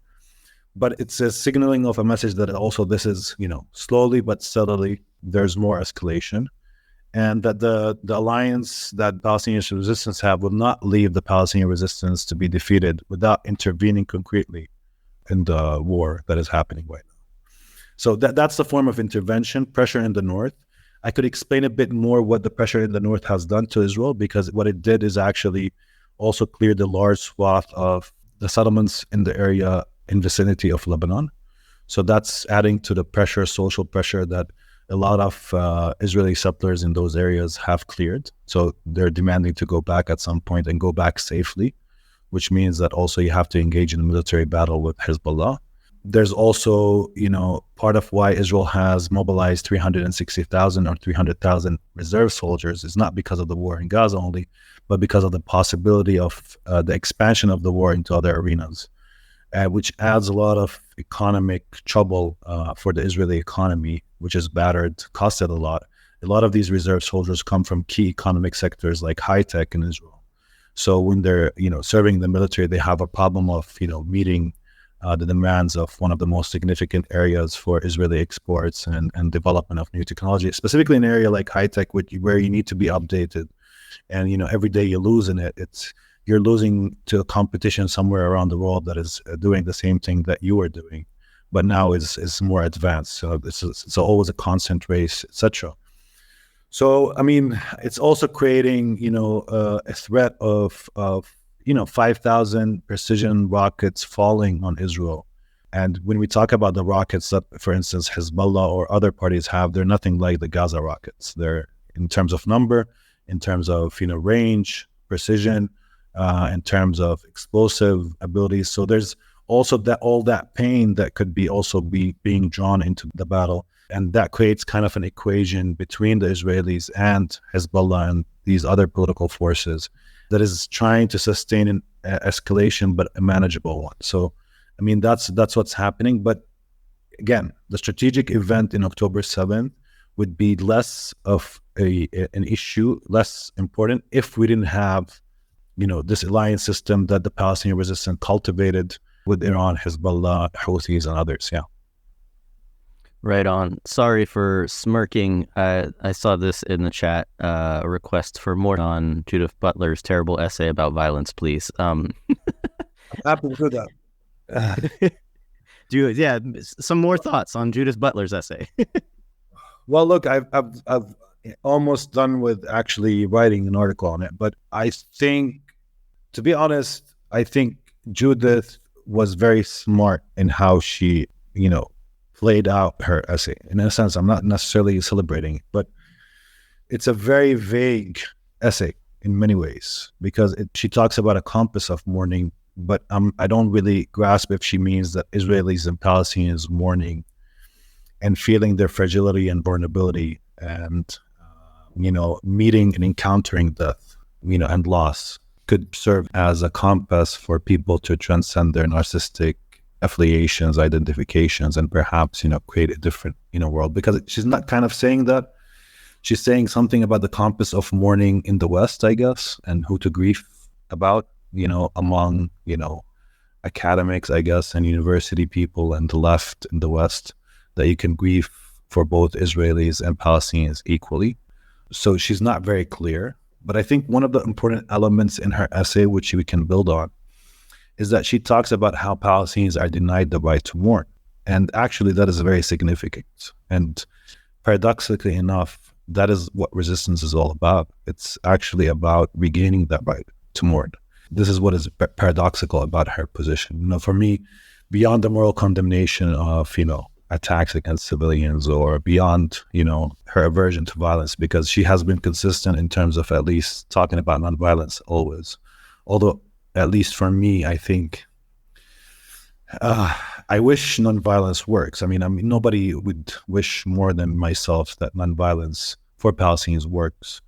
But it's a signaling of a message that also this is, slowly but steadily, there's more escalation, and that the alliance that Palestinian resistance have will not leave the Palestinian resistance to be defeated without intervening concretely in the war that is happening right now. So that's the form of intervention, pressure in the north. I could explain a bit more what the pressure in the north has done to Israel, because what it did is actually also clear the large swath of the settlements in the area in vicinity of Lebanon. So that's adding to the pressure, social pressure, that a lot of Israeli settlers in those areas have cleared. So they're demanding to go back at some point and go back safely, which means that also you have to engage in a military battle with Hezbollah. There's also, part of why Israel has mobilized 360,000 or 300,000 reserve soldiers is not because of the war in Gaza only, but because of the possibility of the expansion of the war into other arenas, which adds a lot of economic trouble for the Israeli economy, which is battered, costed a lot. A lot of these reserve soldiers come from key economic sectors like high tech in Israel. So when they're, serving the military, they have a problem of, meeting the demands of one of the most significant areas for Israeli exports and development of new technology, specifically in an area like high tech, where you need to be updated. And, every day you lose in it, you're losing to a competition somewhere around the world that is doing the same thing that you are doing, but now is more advanced. So it's always a constant race, etc. So, I mean, it's also creating, a threat of 5,000 precision rockets falling on Israel. And when we talk about the rockets that, for instance, Hezbollah or other parties have, they're nothing like the Gaza rockets. They're, in terms of number, in terms of, range, precision, in terms of explosive abilities. So there's also all that pain that could be being drawn into the battle. And that creates kind of an equation between the Israelis and Hezbollah and these other political forces that is trying to sustain an escalation, but a manageable one. So, I mean, that's what's happening. But again, the strategic event in October 7th would be less of an issue, less important, if we didn't have, this alliance system that the Palestinian resistance cultivated with Iran, Hezbollah, Houthis, and others. Yeah. Right on. Sorry for smirking. I saw this in the chat, a request for more on Judith Butler's terrible essay about violence, please. I'm happy to do that. Some more thoughts on Judith Butler's essay. Well, look, I've almost done with actually writing an article on it, but I think, to be honest, I think Judith was very smart in how she, played out her essay. In a sense, I'm not necessarily celebrating it, but it's a very vague essay in many ways, because she talks about a compass of mourning, but I don't really grasp if she means that Israelis and Palestinians mourning and feeling their fragility and vulnerability and, meeting and encountering death, and loss could serve as a compass for people to transcend their narcissistic affiliations, identifications, and perhaps, create a different, world. Because she's not kind of saying that. She's saying something about the compass of mourning in the West, I guess, and who to grieve about, among, academics, I guess, and university people and the left in the West, that you can grieve for both Israelis and Palestinians equally. So she's not very clear. But I think one of the important elements in her essay, which we can build on, is that she talks about how Palestinians are denied the right to mourn. And actually, that is very significant. And paradoxically enough, that is what resistance is all about. It's actually about regaining that right to mourn. This is what is paradoxical about her position. For me, beyond the moral condemnation of, attacks against civilians, or beyond, her aversion to violence, because she has been consistent in terms of at least talking about nonviolence always. Although, at least for me, I think I wish nonviolence works. I mean, nobody would wish more than myself that nonviolence for Palestinians works.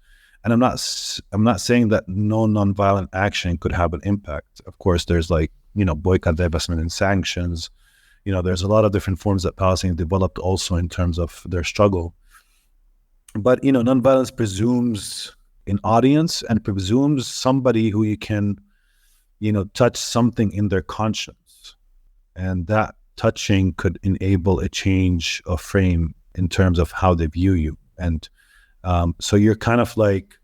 And I'm not saying that no nonviolent action could have an impact. Of course, there's boycott, divestment, and sanctions. There's a lot of different forms that Palestinians developed also in terms of their struggle. But, nonviolence presumes an audience and presumes somebody who you can, touch something in their conscience. And that touching could enable a change of frame in terms of how they view you. And so you're kind of like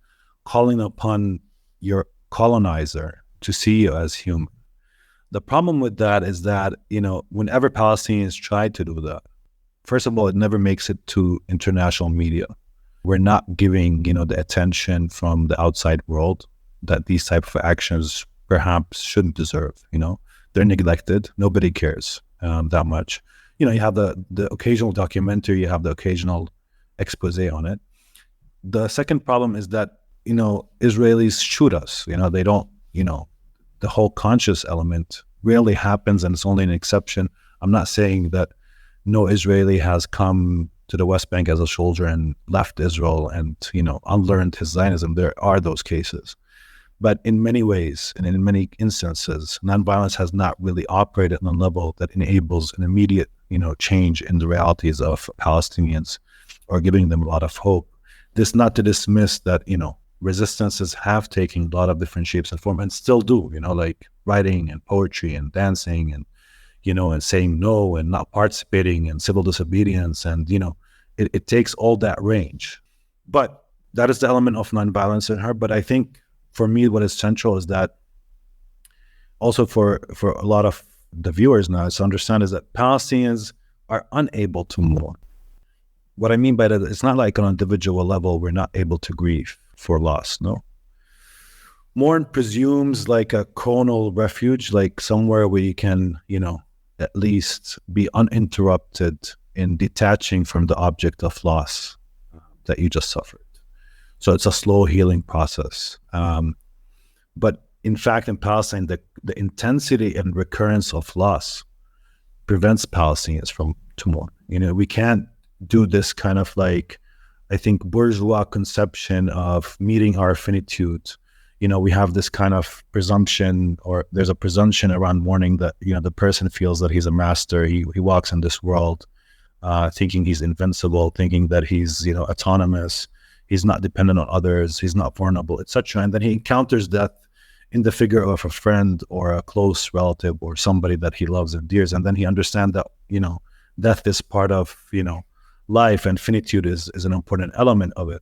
calling upon your colonizer to see you as human. The problem with that is that, whenever Palestinians try to do that, first of all, it never makes it to international media. We're not giving, the attention from the outside world that these type of actions perhaps shouldn't deserve. They're neglected. Nobody cares that much. You have the occasional documentary, you have the occasional expose on it. The second problem is that, Israelis shoot us. They don't, the whole conscious element rarely happens, and it's only an exception. I'm not saying that no Israeli has come to the West Bank as a soldier and left Israel and, unlearned his Zionism. There are those cases. But in many ways, and in many instances, nonviolence has not really operated on a level that enables an immediate, change in the realities of Palestinians, or giving them a lot of hope. This not to dismiss that, resistances have taken a lot of different shapes and form, and still do, like writing and poetry and dancing and, and saying no and not participating and civil disobedience. And, it takes all that range. But that is the element of nonviolence in her. But I think for me, what is central is that also for a lot of the viewers now is to understand is that Palestinians are unable to mourn. What I mean by that, it's not like on an individual level, we're not able to grieve for loss, no. Mourn presumes like a communal refuge, like somewhere where you can, at least be uninterrupted in detaching from the object of loss that you just suffered. So it's a slow healing process. But in fact, in Palestine, the intensity and recurrence of loss prevents Palestinians from to mourn. We can't do this kind of like, I think, bourgeois conception of meeting our finitude. We have this kind of presumption, or there's a presumption around mourning that, the person feels that he's a master. He walks in this world thinking he's invincible, thinking that he's, autonomous. He's not dependent on others. He's not vulnerable, etc. And then he encounters death in the figure of a friend or a close relative or somebody that he loves and dears. And then he understands that, death is part of, life, and finitude is an important element of it.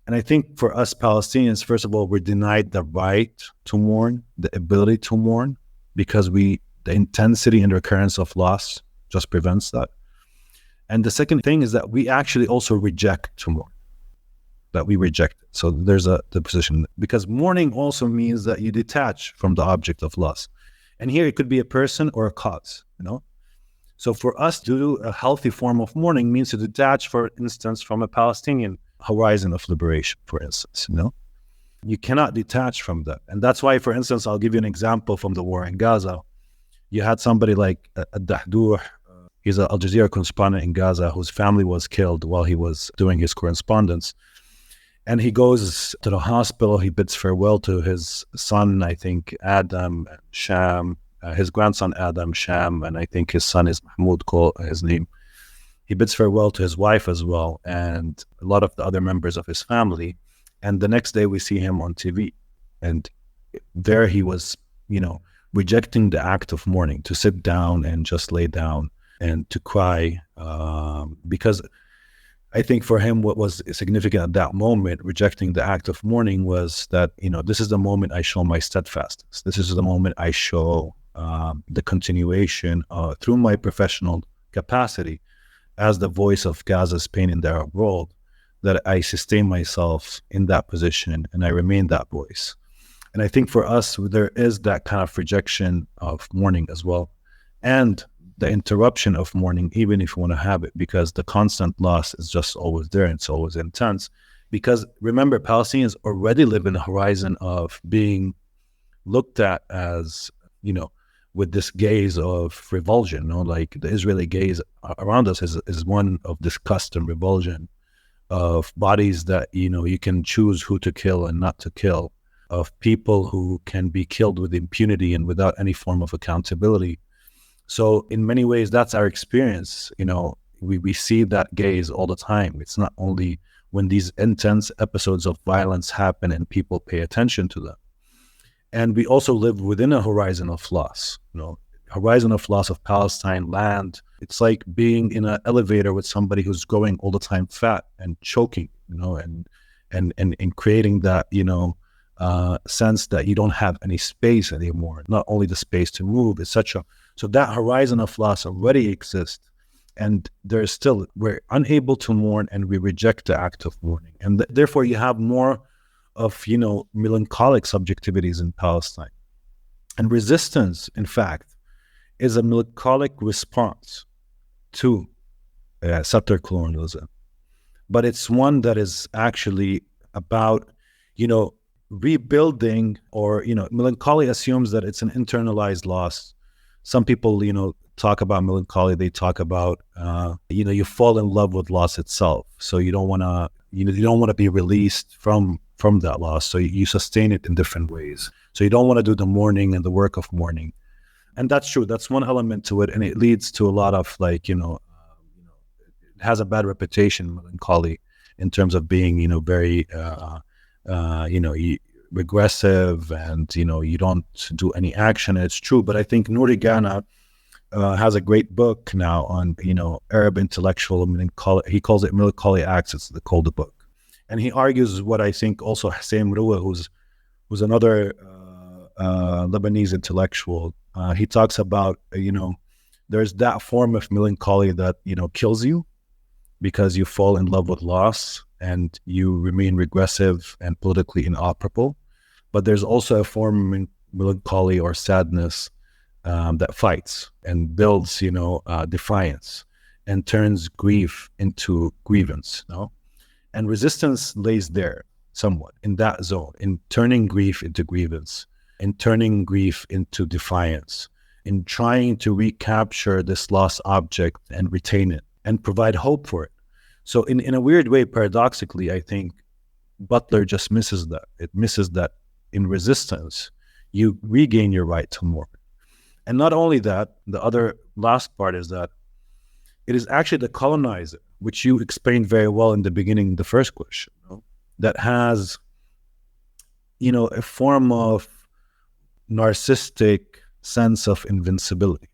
And I think for us Palestinians, first of all, we're denied the right to mourn, the ability to mourn, because the intensity and recurrence of loss just prevents that. And the second thing is that we actually also reject to mourn, that we reject it. So there's the position, because mourning also means that you detach from the object of loss. And here it could be a person or a cause, So for us to do a healthy form of mourning means to detach, for instance, from a Palestinian horizon of liberation, for instance, You cannot detach from that. And that's why, for instance, I'll give you an example from the war in Gaza. You had somebody like Dahdur. He's an Al Jazeera correspondent in Gaza whose family was killed while he was doing his correspondence. And he goes to the hospital. He bids farewell to his son, I think, Adam, Sham, his grandson Adam Sham, and I think his son is Mahmoud, his name. He bids farewell to his wife as well, and a lot of the other members of his family. And the next day we see him on TV, and there he was, rejecting the act of mourning, to sit down and just lay down and to cry, because I think for him what was significant at that moment, rejecting the act of mourning, was that, this is the moment I show my steadfastness. This is the moment I show the continuation through my professional capacity as the voice of Gaza's pain in the Arab world, that I sustain myself in that position and I remain that voice. And I think for us, there is that kind of rejection of mourning as well, and the interruption of mourning, even if you want to have it, because the constant loss is just always there and it's always intense. Because remember, Palestinians already live in a horizon of being looked at as, with this gaze of revulsion, like the Israeli gaze around us is one of disgust and revulsion, of bodies that, you can choose who to kill and not to kill, of people who can be killed with impunity and without any form of accountability. So in many ways, that's our experience. We see that gaze all the time. It's not only when these intense episodes of violence happen and people pay attention to them. And we also live within a horizon of loss, horizon of loss of Palestine land. It's like being in an elevator with somebody who's growing all the time fat and choking, and creating that, sense that you don't have any space anymore, not only the space to move, etc. So that horizon of loss already exists, and we're unable to mourn, and we reject the act of mourning. And therefore you have more of, melancholic subjectivities in Palestine. And resistance, in fact, is a melancholic response to settler colonialism. But it's one that is actually about, rebuilding, or, melancholy assumes that it's an internalized loss. Some people, talk about melancholy. They talk about, you fall in love with loss itself. So you don't want to, you don't want to be released from that loss. So you sustain it in different ways. So you don't want to do the mourning and the work of mourning. And that's true. That's one element to it. And it leads to a lot of it has a bad reputation, melancholy, in terms of being, very, regressive, and, you don't do any action. It's true. But I think Nouri Ghana has a great book now on, Arab intellectual melancholy. He calls it Melancholy Acts. It's called the book. And he argues what I think also Hussein Mroua, who's another Lebanese intellectual, he talks about, there's that form of melancholy that, kills you because you fall in love with loss and you remain regressive and politically inoperable. But there's also a form of melancholy or sadness that fights and builds, defiance, and turns grief into grievance, And resistance lays there somewhat in that zone, in turning grief into grievance, in turning grief into defiance, in trying to recapture this lost object and retain it and provide hope for it. So in a weird way, paradoxically, I think Butler just misses that. It misses that in resistance, you regain your right to mourn. And not only that, the other last part is that it is actually the colonizer, which you explained very well in the beginning, the first question, that has, a form of narcissistic sense of invincibility,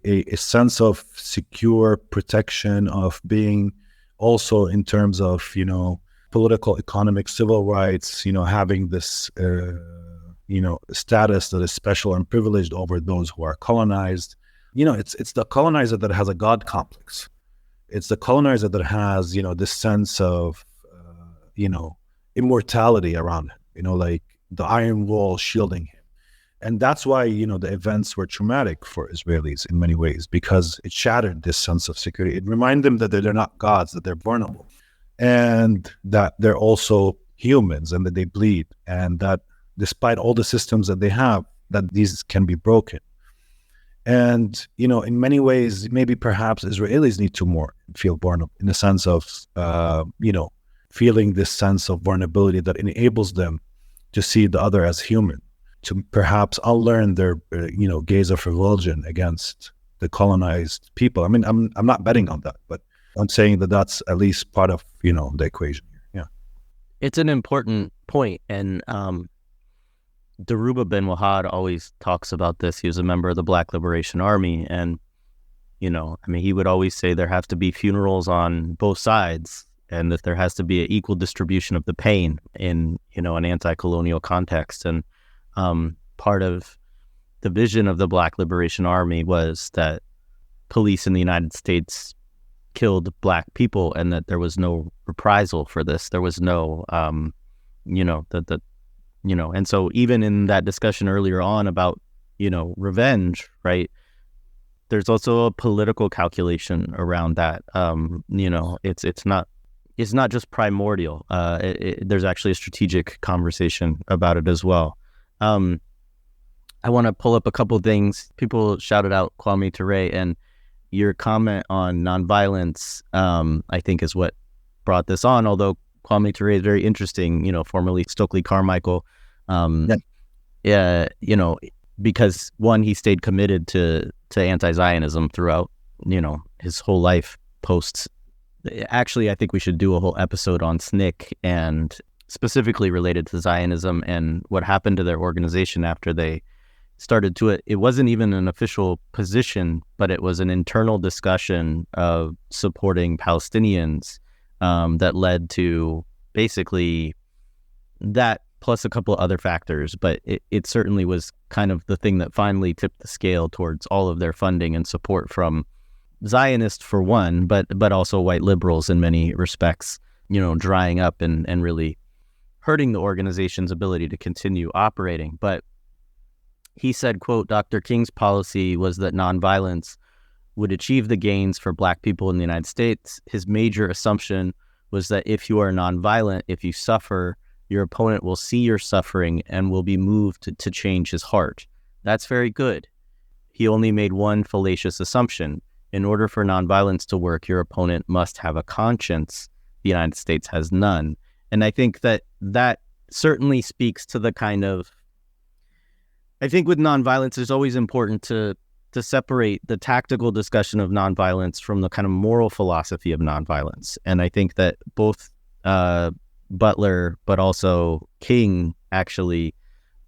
a sense of secure protection, of being also in terms of, political, economic, civil rights, having this, status that is special and privileged over those who are colonized. It's the colonizer that has a God complex. It's the colonizer that has, this sense of, immortality around him, like the iron wall shielding him. And that's why, the events were traumatic for Israelis in many ways, because it shattered this sense of security. It reminded them that they're not gods, that they're vulnerable, and that they're also humans, and that they bleed, and that despite all the systems that they have, that these can be broken. And, in many ways, maybe perhaps Israelis need to feel vulnerable in the sense of, feeling this sense of vulnerability that enables them to see the other as human, to perhaps unlearn their, Gaza revulsion against the colonized people. I mean, I'm not betting on that, but I'm saying that that's at least part of, the equation here. Yeah. It's an important point. And Daruba Ben Wahad always talks about this. He was a member of the Black Liberation Army. And, he would always say there have to be funerals on both sides, and that there has to be an equal distribution of the pain in, an anti-colonial context. And part of the vision of the Black Liberation Army was that police in the United States killed Black people, and that there was no reprisal for this. There was no, and so even in that discussion earlier on about, revenge, right? There's also a political calculation around that. It's not just primordial. There's actually a strategic conversation about it as well. I want to pull up a couple things. People shouted out Kwame Ture, and your comment on nonviolence, I think, is what brought this on. Although Kwame Ture is very interesting, formerly Stokely Carmichael. Because one, he stayed committed to anti-Zionism throughout, his whole life post. Actually, I think we should do a whole episode on SNCC and specifically related to Zionism and what happened to their organization after they started to it. It wasn't even an official position, but it was an internal discussion of supporting Palestinians that led to basically that, plus a couple other factors. But it certainly was kind of the thing that finally tipped the scale towards all of their funding and support from Zionists for one, but also white liberals in many respects, drying up and really hurting the organization's ability to continue operating. But he said, quote, Dr. King's policy was that nonviolence would achieve the gains for Black people in the United States. His major assumption was that if you are nonviolent, if you suffer, your opponent will see your suffering and will be moved to change his heart. That's very good. He only made one fallacious assumption. In order for nonviolence to work, your opponent must have a conscience. The United States has none. And I think that certainly speaks to the kind of, I think with nonviolence, it's always important to separate the tactical discussion of nonviolence from the kind of moral philosophy of nonviolence. And I think that both Butler, but also King, actually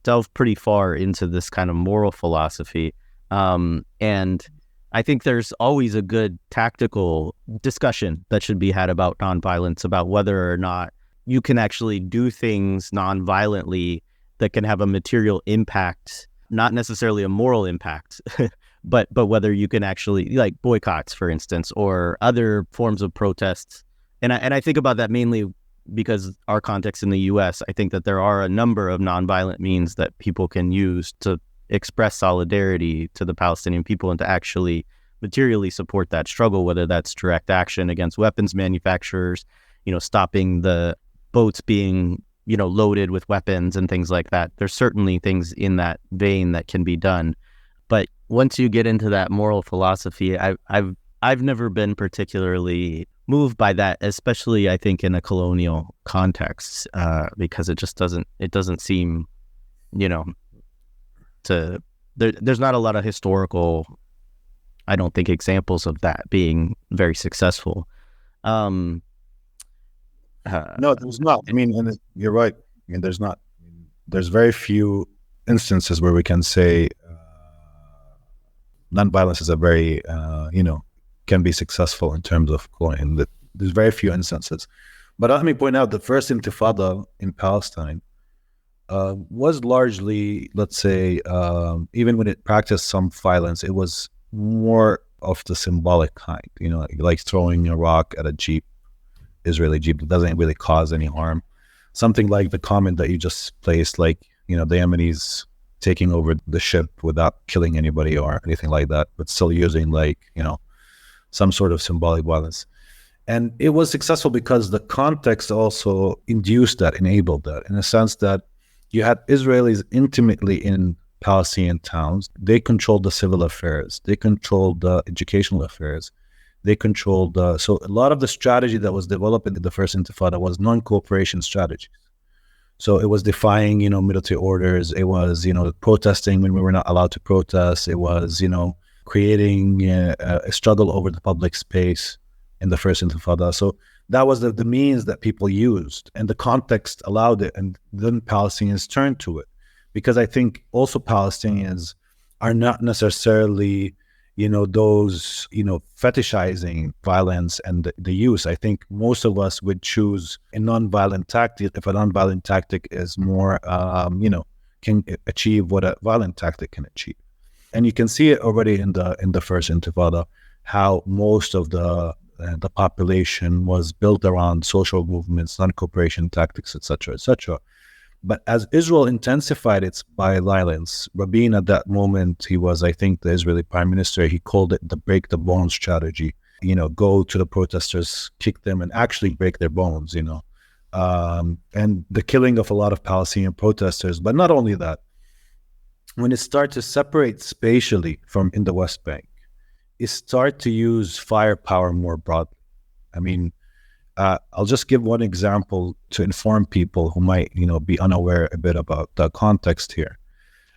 delve pretty far into this kind of moral philosophy. And I think there's always a good tactical discussion that should be had about nonviolence, about whether or not you can actually do things nonviolently that can have a material impact, not necessarily a moral impact, but whether you can actually, like boycotts, for instance, or other forms of protests. And I think about that mainly because our context in the U.S., I think that there are a number of nonviolent means that people can use to express solidarity to the Palestinian people and to actually materially support that struggle, whether that's direct action against weapons manufacturers, stopping the boats being, loaded with weapons and things like that. There's certainly things in that vein that can be done. But once you get into that moral philosophy, I've never been particularly moved by that, especially I think in a colonial context, because it just doesn't seem, there's not a lot of historical, I don't think, examples of that being very successful. No, there's not. I mean, and you're right. I mean, there's not. There's very few instances where we can say nonviolence is a very, can be successful in terms of colonial. There's very few instances. But let me point out the first intifada in Palestine was largely, let's say, even when it practiced some violence, it was more of the symbolic kind, like throwing a rock at a Israeli jeep that doesn't really cause any harm. Something like the comment that you just placed, like, the Yemenis taking over the ship without killing anybody or anything like that, but still using some sort of symbolic violence. And it was successful because the context also induced that, enabled that, in a sense that you had Israelis intimately in Palestinian towns. They controlled the civil affairs. They controlled the educational affairs. They controlled so a lot of the strategy that was developed in the first intifada was non-cooperation strategies. So it was defying, military orders. It was, protesting when we were not allowed to protest. It was, creating a struggle over the public space in the first Intifada. So that was the means that people used, and the context allowed it, and then Palestinians turned to it. Because I think also Palestinians are not necessarily, those, fetishizing violence and the use. I think most of us would choose a nonviolent tactic if a nonviolent tactic is more, can achieve what a violent tactic can achieve. And you can see it already in the first Intifada, how most of the population was built around social movements, non-cooperation tactics, etc., etc. But as Israel intensified its violence, Rabin at that moment, he was, I think, the Israeli prime minister, he called it the break the bones strategy. Go to the protesters, kick them, and actually break their bones, and the killing of a lot of Palestinian protesters. But not only that, when it started to separate spatially from in the West Bank, it started to use firepower more broadly. I mean, I'll just give one example to inform people who might, be unaware a bit about the context here.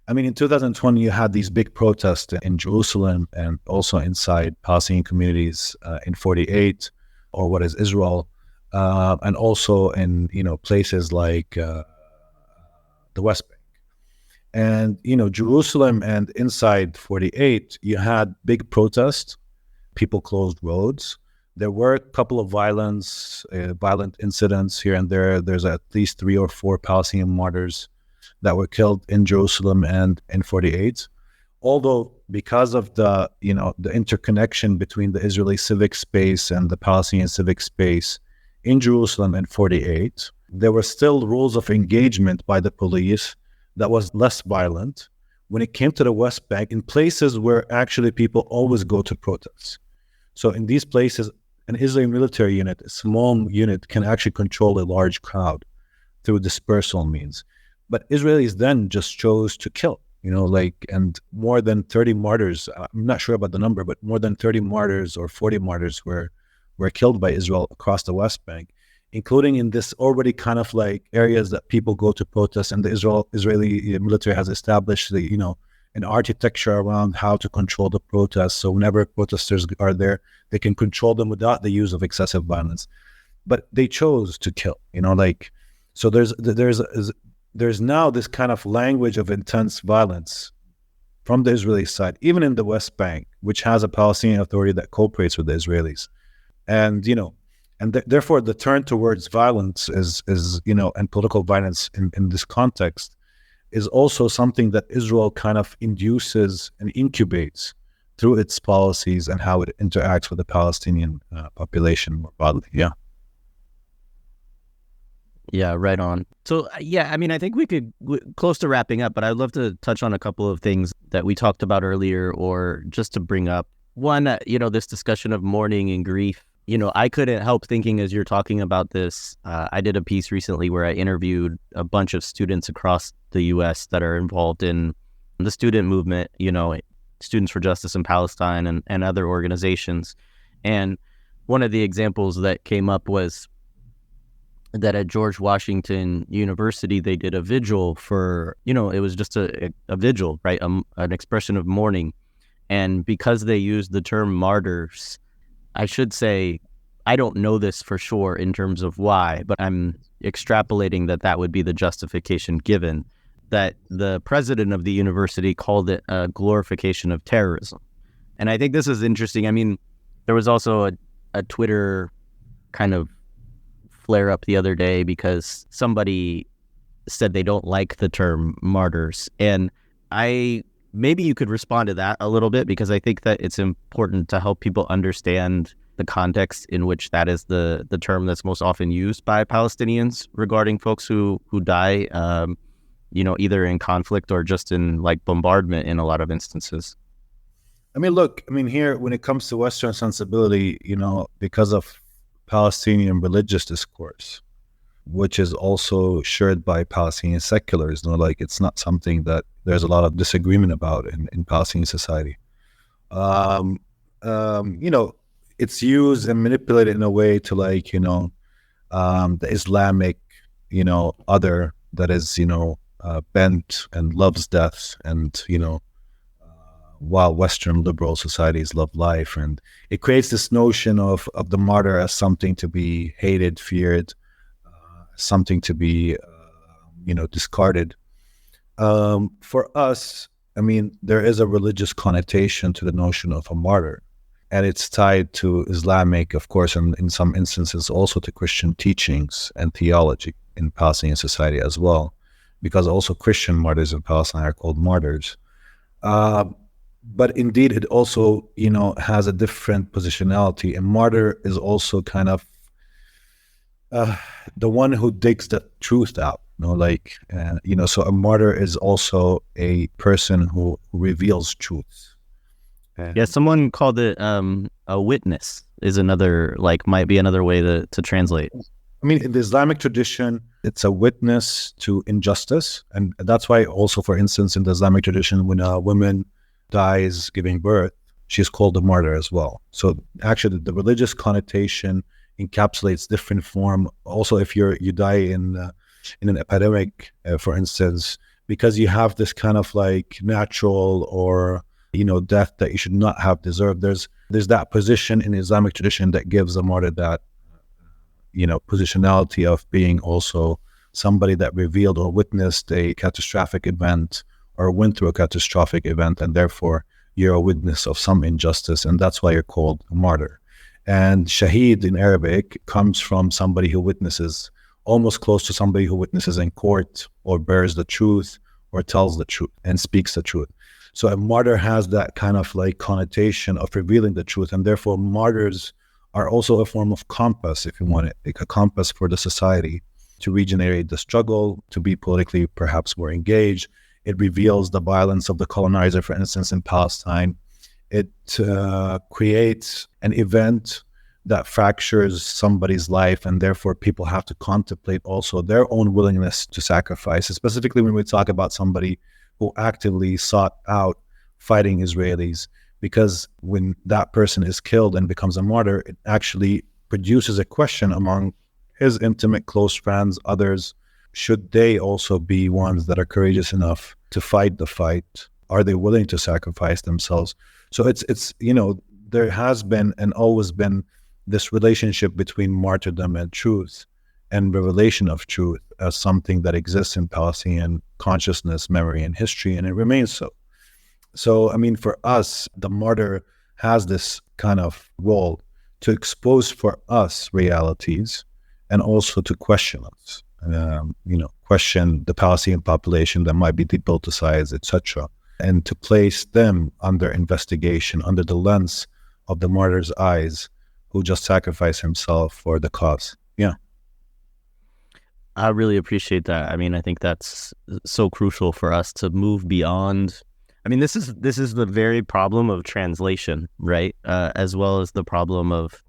I mean, in 2020, you had these big protests in Jerusalem and also inside Palestinian communities in 48, or what is Israel, and also in, places like the West Bank. And, Jerusalem and inside 48, you had big protests, people closed roads. There were a couple of violent incidents here and there. There's at least 3 or 4 Palestinian martyrs that were killed in Jerusalem and in 48. Although because of the interconnection between the Israeli civic space and the Palestinian civic space in Jerusalem and 48, there were still rules of engagement by the police that was less violent when it came to the West Bank, in places where actually people always go to protests. So in these places, an Israeli military unit, a small unit, can actually control a large crowd through dispersal means. But Israelis then just chose to kill, and more than 30 martyrs, I'm not sure about the number, but more than 30 martyrs or 40 martyrs were killed by Israel across the West Bank, including in this already kind of like areas that people go to protest, and the Israeli military has established an architecture around how to control the protests. So whenever protesters are there, they can control them without the use of excessive violence. But they chose to kill, so there's now this kind of language of intense violence from the Israeli side, even in the West Bank, which has a Palestinian Authority that cooperates with the Israelis. And, therefore the turn towards violence is and political violence in this context is also something that Israel kind of induces and incubates through its policies and how it interacts with the Palestinian population more broadly. Yeah. Yeah, right on. So, I mean, I think we're close to wrapping up, but I'd love to touch on a couple of things that we talked about earlier, or just to bring up. One, this discussion of mourning and grief. I couldn't help thinking as you're talking about this. I did a piece recently where I interviewed a bunch of students across the U.S. that are involved in the student movement, Students for Justice in Palestine and other organizations. And one of the examples that came up was that at George Washington University, they did a vigil for, it was just a vigil, right? An expression of mourning. And because they used the term martyrs, I should say, I don't know this for sure in terms of why, but I'm extrapolating that would be the justification given, that the president of the university called it a glorification of terrorism. And I think this is interesting. I mean, there was also a Twitter kind of flare up the other day because somebody said they don't like the term martyrs. And maybe you could respond to that a little bit, because I think that it's important to help people understand the context in which that is the term that's most often used by Palestinians regarding folks who die, either in conflict or just in like bombardment in a lot of instances. I mean, look, here, when it comes to Western sensibility, because of Palestinian religious discourse, which is also shared by Palestinian seculars, it's not something that there's a lot of disagreement about in Palestinian society. It's used and manipulated in a way to the Islamic, other that is, bent and loves death, and, while Western liberal societies love life. And it creates this notion of the martyr as something to be hated, feared, something to be, discarded. For us, I mean, there is a religious connotation to the notion of a martyr, and it's tied to Islamic, of course, and in some instances also to Christian teachings and theology in Palestinian society as well, because also Christian martyrs in Palestine are called martyrs. But indeed, it also, has a different positionality. A martyr is also kind of the one who digs the truth out. So a martyr is also a person who reveals truths. Yeah, someone called it a witness is another, might be another way to translate. I mean, in the Islamic tradition, it's a witness to injustice. And that's why also, for instance, in the Islamic tradition, when a woman dies giving birth, she's called a martyr as well. So actually, the religious connotation encapsulates different form. Also, if you die in an epidemic, for instance, because you have this kind of natural or death that you should not have deserved. There's that position in the Islamic tradition that gives a martyr that positionality of being also somebody that revealed or witnessed a catastrophic event or went through a catastrophic event, and therefore you're a witness of some injustice, and that's why you're called a martyr. And shaheed in Arabic comes from somebody who witnesses, almost close to somebody who witnesses in court or bears the truth or tells the truth and speaks the truth. So a martyr has that kind of connotation of revealing the truth, and therefore martyrs are also a form of compass, if you want it, a compass for the society to regenerate the struggle, to be politically perhaps more engaged. It reveals the violence of the colonizer, for instance, in Palestine. It creates an event that fractures somebody's life, and therefore people have to contemplate also their own willingness to sacrifice, specifically when we talk about somebody who actively sought out fighting Israelis, because when that person is killed and becomes a martyr, it actually produces a question among his intimate, close friends, others. Should they also be ones that are courageous enough to fight the fight? Are they willing to sacrifice themselves? So it's there has been and always been this relationship between martyrdom and truth, and revelation of truth as something that exists in Palestinian consciousness, memory, and history, and it remains so. So, I mean, for us, the martyr has this kind of role to expose for us realities and also to question us. Question the Palestinian population that might be depoliticized, etc., and to place them under investigation, under the lens of the martyr's eyes, who just sacrificed himself for the cause. Yeah. I really appreciate that. I mean, I think that's so crucial for us to move beyond. I mean, this is the very problem of translation, right? As well as the problem of,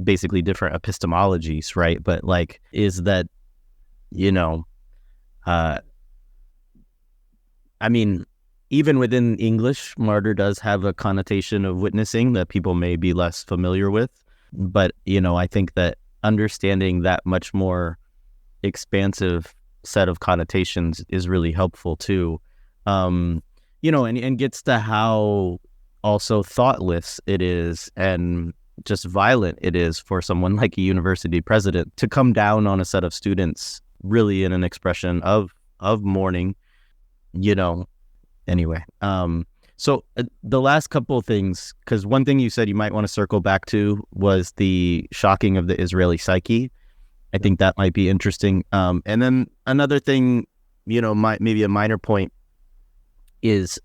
basically different epistemologies, right? But is that, I mean, even within English, martyr does have a connotation of witnessing that people may be less familiar with. But, I think that understanding that much more expansive set of connotations is really helpful too. And gets to how also thoughtless it is and just violent it is for someone like a university president to come down on a set of students really in an expression of mourning, anyway. So the last couple of things, because one thing you said you might want to circle back to was the shocking of the Israeli psyche. I think that might be interesting. And then another thing, maybe a minor point is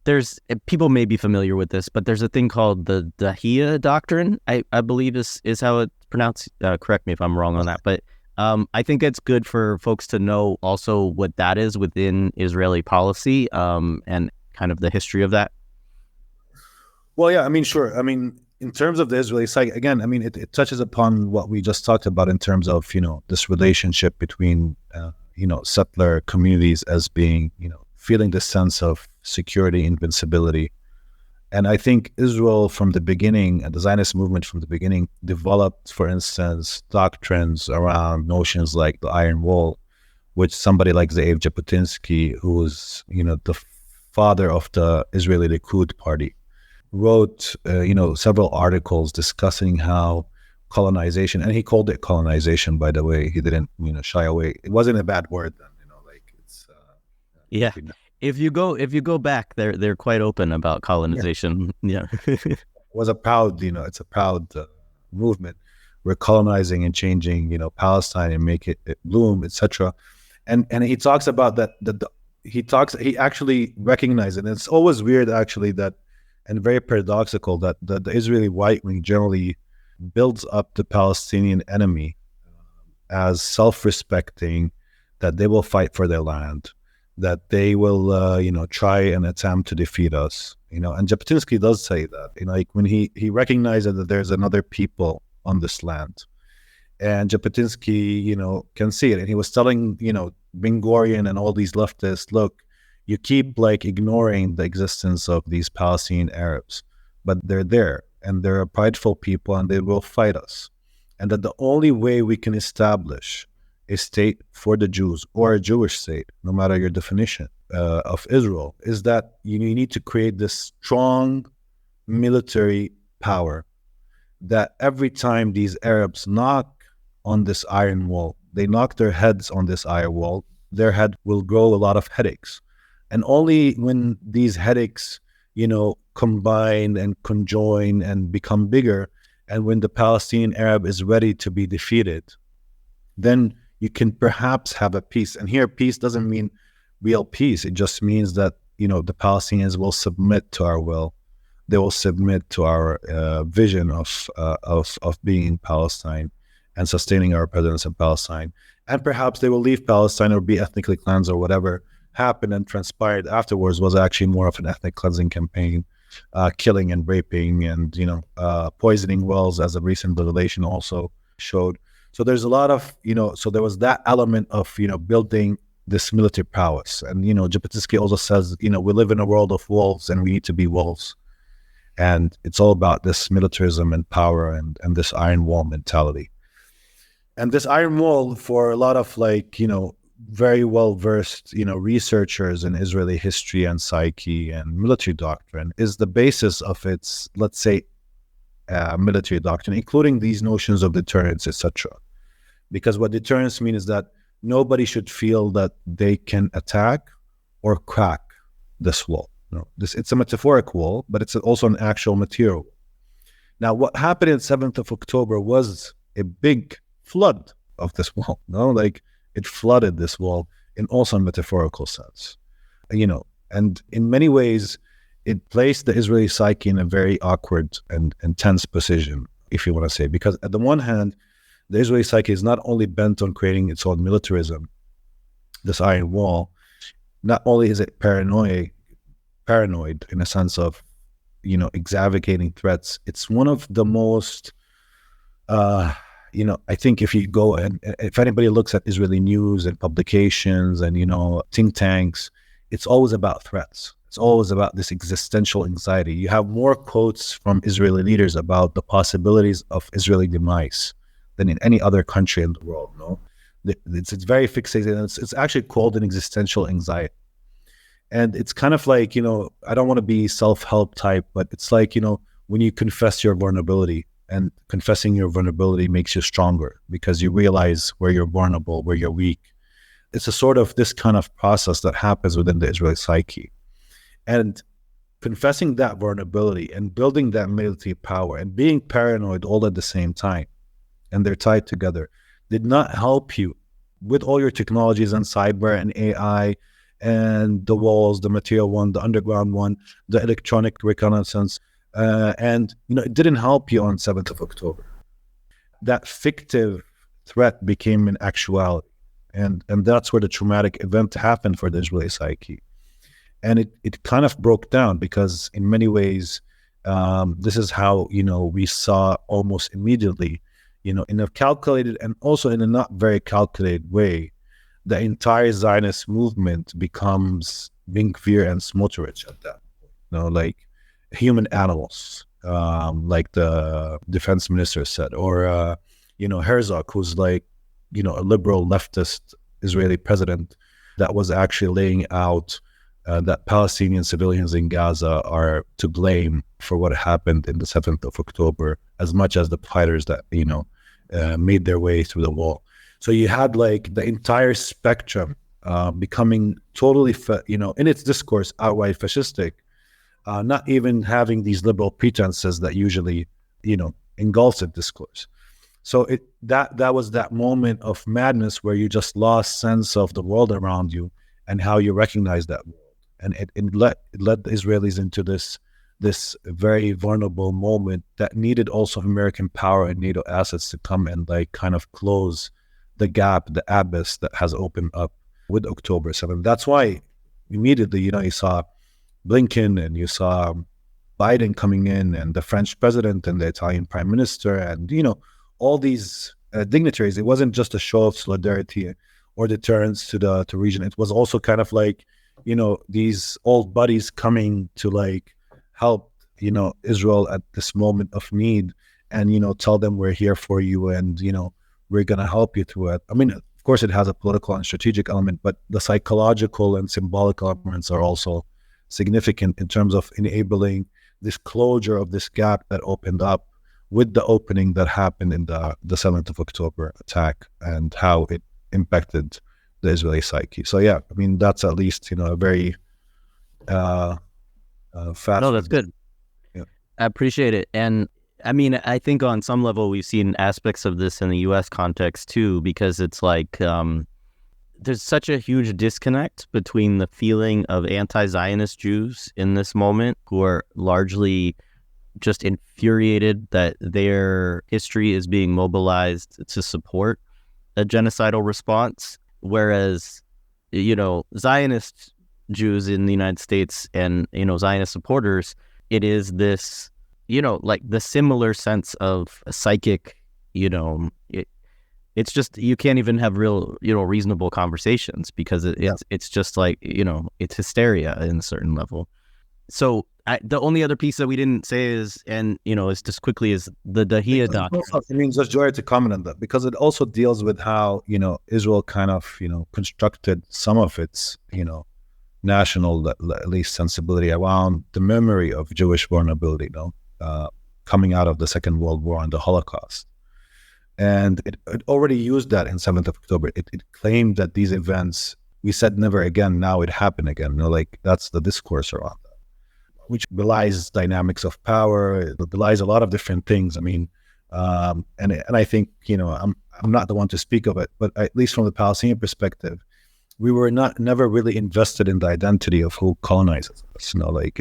there's people may be familiar with this, but there's a thing called the Dahia doctrine, I believe is how it's pronounced. Correct me if I'm wrong on that. But I think it's good for folks to know also what that is within Israeli policy and kind of the history of that. Well, yeah, I mean, sure. I mean, in terms of the Israeli psyche, again, I mean, it touches upon what we just talked about in terms of, this relationship between, settler communities as being, feeling this sense of security, invincibility, And I think Israel from the beginning, and the Zionist movement from the beginning, developed, for instance, doctrines around notions like the Iron Wall, which somebody like Ze'ev Jabotinsky, who was, the father of the Israeli Likud party, wrote, several articles discussing how colonization, and he called it colonization, by the way. He didn't, shy away. It wasn't a bad word then, it's. Yeah. If you go back, they're quite open about colonization. Yeah. It was a proud, it's a proud movement. We're colonizing and changing, Palestine and make it bloom, etc. And he talks about that. He actually recognized it. And it's always weird, actually, that, and very paradoxical, that the Israeli right wing generally builds up the Palestinian enemy as self-respecting, that they will fight for their land, that they will, try and attempt to defeat us, and Jabotinsky does say that, like when he recognizes that there's another people on this land, and Jabotinsky, can see it. And he was telling, Ben Gurion and all these leftists, look, you keep ignoring the existence of these Palestinian Arabs, but they're there, and they're a prideful people, and they will fight us. And that the only way we can establish a state for the Jews, or a Jewish state, no matter your definition of Israel, is that you need to create this strong military power, that every time these Arabs knock on this iron wall, they knock their heads on this iron wall, their head will grow a lot of headaches. And only when these headaches, combine and conjoin and become bigger, and when the Palestinian Arab is ready to be defeated, then you can perhaps have a peace. And here, peace doesn't mean real peace. It just means that, the Palestinians will submit to our will. They will submit to our vision of being in Palestine and sustaining our presence in Palestine. And perhaps they will leave Palestine or be ethnically cleansed, or whatever happened and transpired afterwards was actually more of an ethnic cleansing campaign, killing and raping and, poisoning wells, as a recent revelation also showed. So there's a lot of, so there was that element of, building this military prowess. And, Jabotinsky also says, we live in a world of wolves, and we need to be wolves. And it's all about this militarism and power and this iron wall mentality. And this iron wall, for a lot of very well-versed, researchers in Israeli history and psyche and military doctrine, is the basis of its, let's say, military doctrine, including these notions of deterrence, etc. Because what deterrence means is that nobody should feel that they can attack or crack this wall. It's a metaphoric wall, but it's also an actual material. Now, what happened on 7th of October was a big flood of this wall. It flooded this wall in also a metaphorical sense, and in many ways, it placed the Israeli psyche in a very awkward and tense position, if you want to say, because at the one hand, the Israeli psyche is not only bent on creating its own militarism, this iron wall, not only is it paranoid in a sense of, exacerbating threats, it's one of the most, I think if you go and if anybody looks at Israeli news and publications and, think tanks, it's always about threats. It's always about this existential anxiety. You have more quotes from Israeli leaders about the possibilities of Israeli demise than in any other country in the world. It's very fixated, and it's actually called an existential anxiety. And it's kind of like, I don't want to be self-help type, but it's like, when you confess your vulnerability, and confessing your vulnerability makes you stronger because you realize where you're vulnerable, where you're weak. It's a sort of this kind of process that happens within the Israeli psyche. And confessing that vulnerability and building that military power and being paranoid all at the same time, and they're tied together, did not help you with all your technologies and cyber and AI and the walls, the material one, the underground one, the electronic reconnaissance. And it didn't help you on 7th of October. That fictive threat became an actuality. And that's where the traumatic event happened for the Israeli psyche. And it kind of broke down because in many ways, this is how, we saw almost immediately, in a calculated and also in a not very calculated way, the entire Zionist movement becomes Ben Gvir and Smotrich at that point. human animals, like the defense minister said, or Herzog, who's like a liberal leftist Israeli president that was actually laying out that Palestinian civilians in Gaza are to blame for what happened in the 7th of October, as much as the fighters that made their way through the wall. So you had like the entire spectrum becoming totally, in its discourse, outright fascistic, not even having these liberal pretenses that usually, engulfs a discourse. So that was that moment of madness where you just lost sense of the world around you and how you recognize that world, and it led the Israelis into this very vulnerable moment that needed also American power and NATO assets to come and like kind of close the gap, the abyss that has opened up with October 7th. That's why immediately, you saw Blinken and you saw Biden coming in and the French president and the Italian prime minister and, all these dignitaries. It wasn't just a show of solidarity or deterrence to region. It was also kind of like, these old buddies coming to like help, Israel at this moment of need and, tell them we're here for you and, we're going to help you through it. I mean, of course, it has a political and strategic element, but the psychological and symbolic elements are also significant in terms of enabling this closure of this gap that opened up with the opening that happened in the 7th of October attack and how it impacted the Israeli psyche. So, yeah, I mean, that's at least, a very fast. No, that's good. Yeah. I appreciate it. And I mean, I think on some level we've seen aspects of this in the U.S. context too, because it's like there's such a huge disconnect between the feeling of anti-Zionist Jews in this moment who are largely just infuriated that their history is being mobilized to support a genocidal response, whereas, Zionist Jews in the United States and, Zionist supporters, it is this, like the similar sense of a psychic, it's just, you can't even have real, reasonable conversations because it's just like, it's hysteria in a certain level. So the only other piece that we didn't say is, and, is just quickly is the Dahiyya doctrine. I mean, just Joy to comment on that, because it also deals with how, Israel kind of, constructed some of its, national, at least sensibility around the memory of Jewish vulnerability, coming out of the Second World War and the Holocaust. And it already used that in 7th of October. It claimed that these events, we said never again, now it happened again. Like that's the discourse around that, which belies dynamics of power. It belies a lot of different things. I mean, and I think, I'm not the one to speak of it, but at least from the Palestinian perspective, we were never really invested in the identity of who colonizes us. Like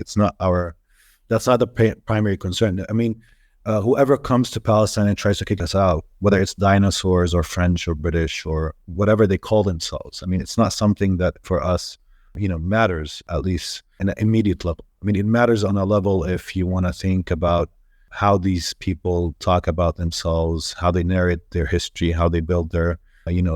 that's not the primary concern. I mean, whoever comes to Palestine and tries to kick us out, whether it's dinosaurs or French or British or whatever they call themselves, I mean, it's not something that for us, matters, at least in an immediate level. I mean, it matters on a level if you want to think about how these people talk about themselves, how they narrate their history, how they build their,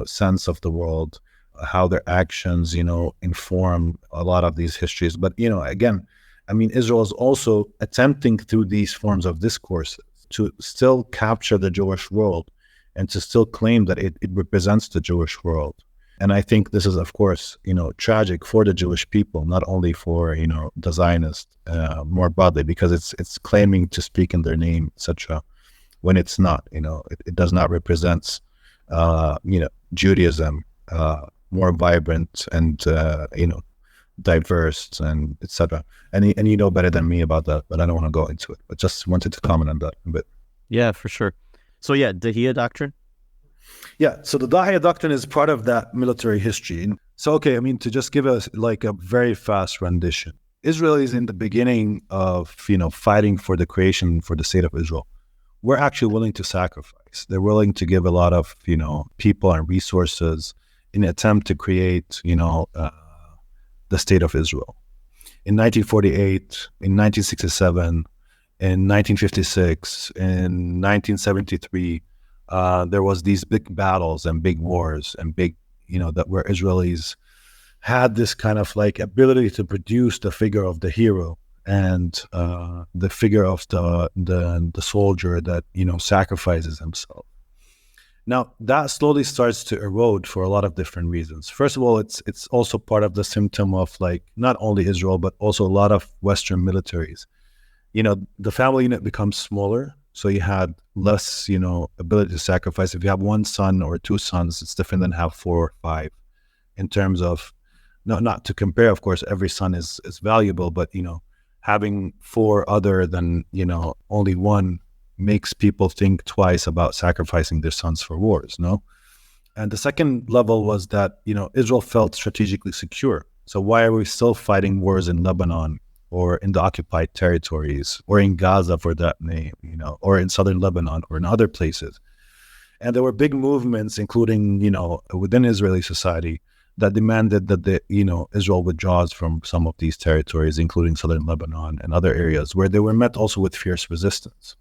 sense of the world, how their actions, inform a lot of these histories. But, again, I mean, Israel is also attempting through these forms of discourse to still capture the Jewish world and to still claim that it represents the Jewish world. And I think this is, of course, tragic for the Jewish people, not only for, the Zionists more broadly, because it's claiming to speak in their name, etc., when it's not, it does not represent, Judaism more vibrant and, diverse and etc. And you know better than me about that, but I don't want to go into it. But just wanted to comment on that a bit. Yeah, for sure. So yeah, Dahiyya doctrine. Yeah, so the Dahiyya doctrine is part of that military history. So okay, I mean, to just give us like a very fast rendition, Israelis in the beginning of fighting for the creation for the state of Israel, were actually willing to sacrifice. They're willing to give a lot of people and resources in an attempt to create the state of Israel. In 1948, in 1967, in 1956, in 1973, there was these big battles and big wars and big, that where Israelis had this kind of like ability to produce the figure of the hero and the figure of the soldier that, sacrifices himself. Now, that slowly starts to erode for a lot of different reasons. First of all, it's also part of the symptom of, like, not only Israel, but also a lot of Western militaries. The family unit becomes smaller, so you had less, ability to sacrifice. If you have one son or two sons, it's different than have 4 or 5 in terms of, not to compare, of course, every son is valuable, but, having 4 other than, only one makes people think twice about sacrificing their sons for wars, no? And the second level was that, Israel felt strategically secure. So why are we still fighting wars in Lebanon or in the occupied territories or in Gaza, for that name, or in southern Lebanon or in other places? And there were big movements, including, within Israeli society, that demanded that Israel withdraws from some of these territories, including southern Lebanon and other areas, where they were met also with fierce resistance.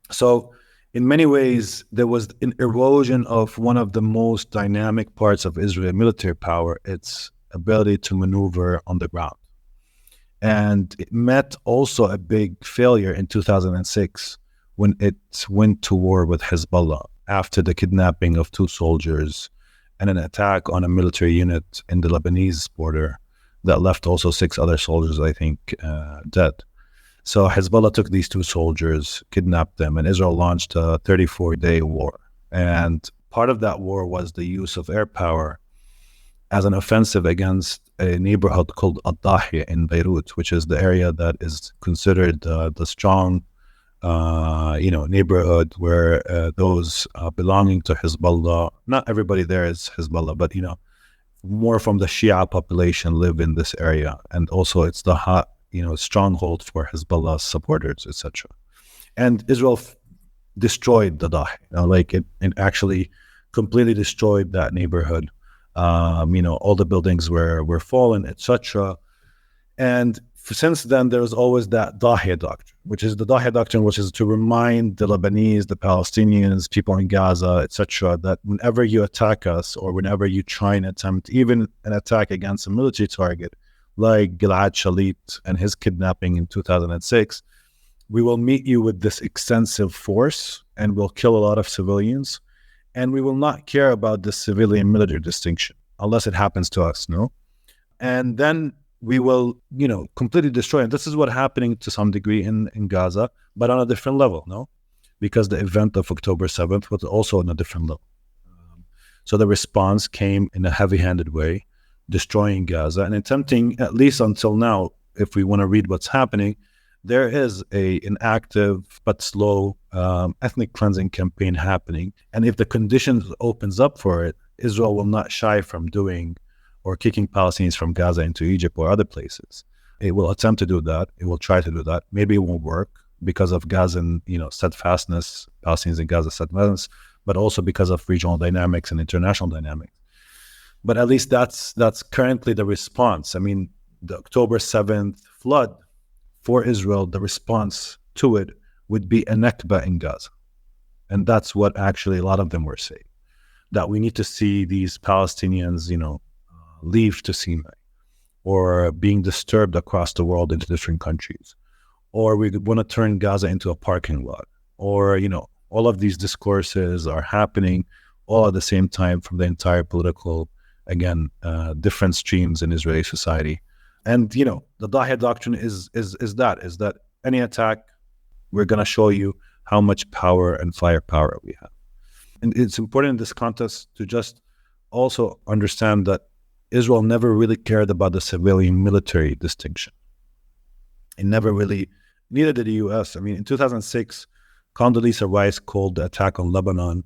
So in many ways, there was an erosion of one of the most dynamic parts of Israeli military power, its ability to maneuver on the ground. And it met also a big failure in 2006 when it went to war with Hezbollah after the kidnapping of 2 soldiers and an attack on a military unit in the Lebanese border that left also 6 other soldiers, I think, dead. So Hezbollah took these 2 soldiers, kidnapped them, and Israel launched a 34-day war. And part of that war was the use of air power as an offensive against a neighborhood called Al-Dahiya in Beirut, which is the area that is considered the strong, neighborhood where those belonging to Hezbollah, not everybody there is Hezbollah, but, more from the Shia population live in this area. And also it's the hot, stronghold for Hezbollah's supporters, etc. And Israel destroyed the Dahiya, it actually completely destroyed that neighborhood. All the buildings were fallen, etc. And since then, there was always that Dahiya doctrine, which is to remind the Lebanese, the Palestinians, people in Gaza, etc., that whenever you attack us or whenever you try and attempt even an attack against a military target, like Gilad Shalit and his kidnapping in 2006, we will meet you with this extensive force and we'll kill a lot of civilians. And we will not care about the civilian-military distinction unless it happens to us, no? And then we will, completely destroy. And this is what's happening to some degree in Gaza, but on a different level, no? Because the event of October 7th was also on a different level. So the response came in a heavy-handed way, destroying Gaza and attempting, at least until now, if we want to read what's happening, there is an active but slow ethnic cleansing campaign happening. And if the conditions opens up for it, Israel will not shy from doing or kicking Palestinians from Gaza into Egypt or other places. It will attempt to do that. It will try to do that. Maybe it won't work because of Gazan, steadfastness, Palestinians in Gaza steadfastness, but also because of regional dynamics and international dynamics. But at least that's currently the response. I mean, the October 7th flood for Israel, the response to it would be a Nakba in Gaza. And that's what actually a lot of them were saying, that we need to see these Palestinians, leave to Sinai or being disturbed across the world into different countries, or we want to turn Gaza into a parking lot, or, all of these discourses are happening all at the same time from the entire political, different streams in Israeli society. And, the Dahiya doctrine is that any attack, we're going to show you how much power and firepower we have. And it's important in this context to just also understand that Israel never really cared about the civilian military distinction. It never really, neither did the US. I mean, in 2006, Condoleezza Rice called the attack on Lebanon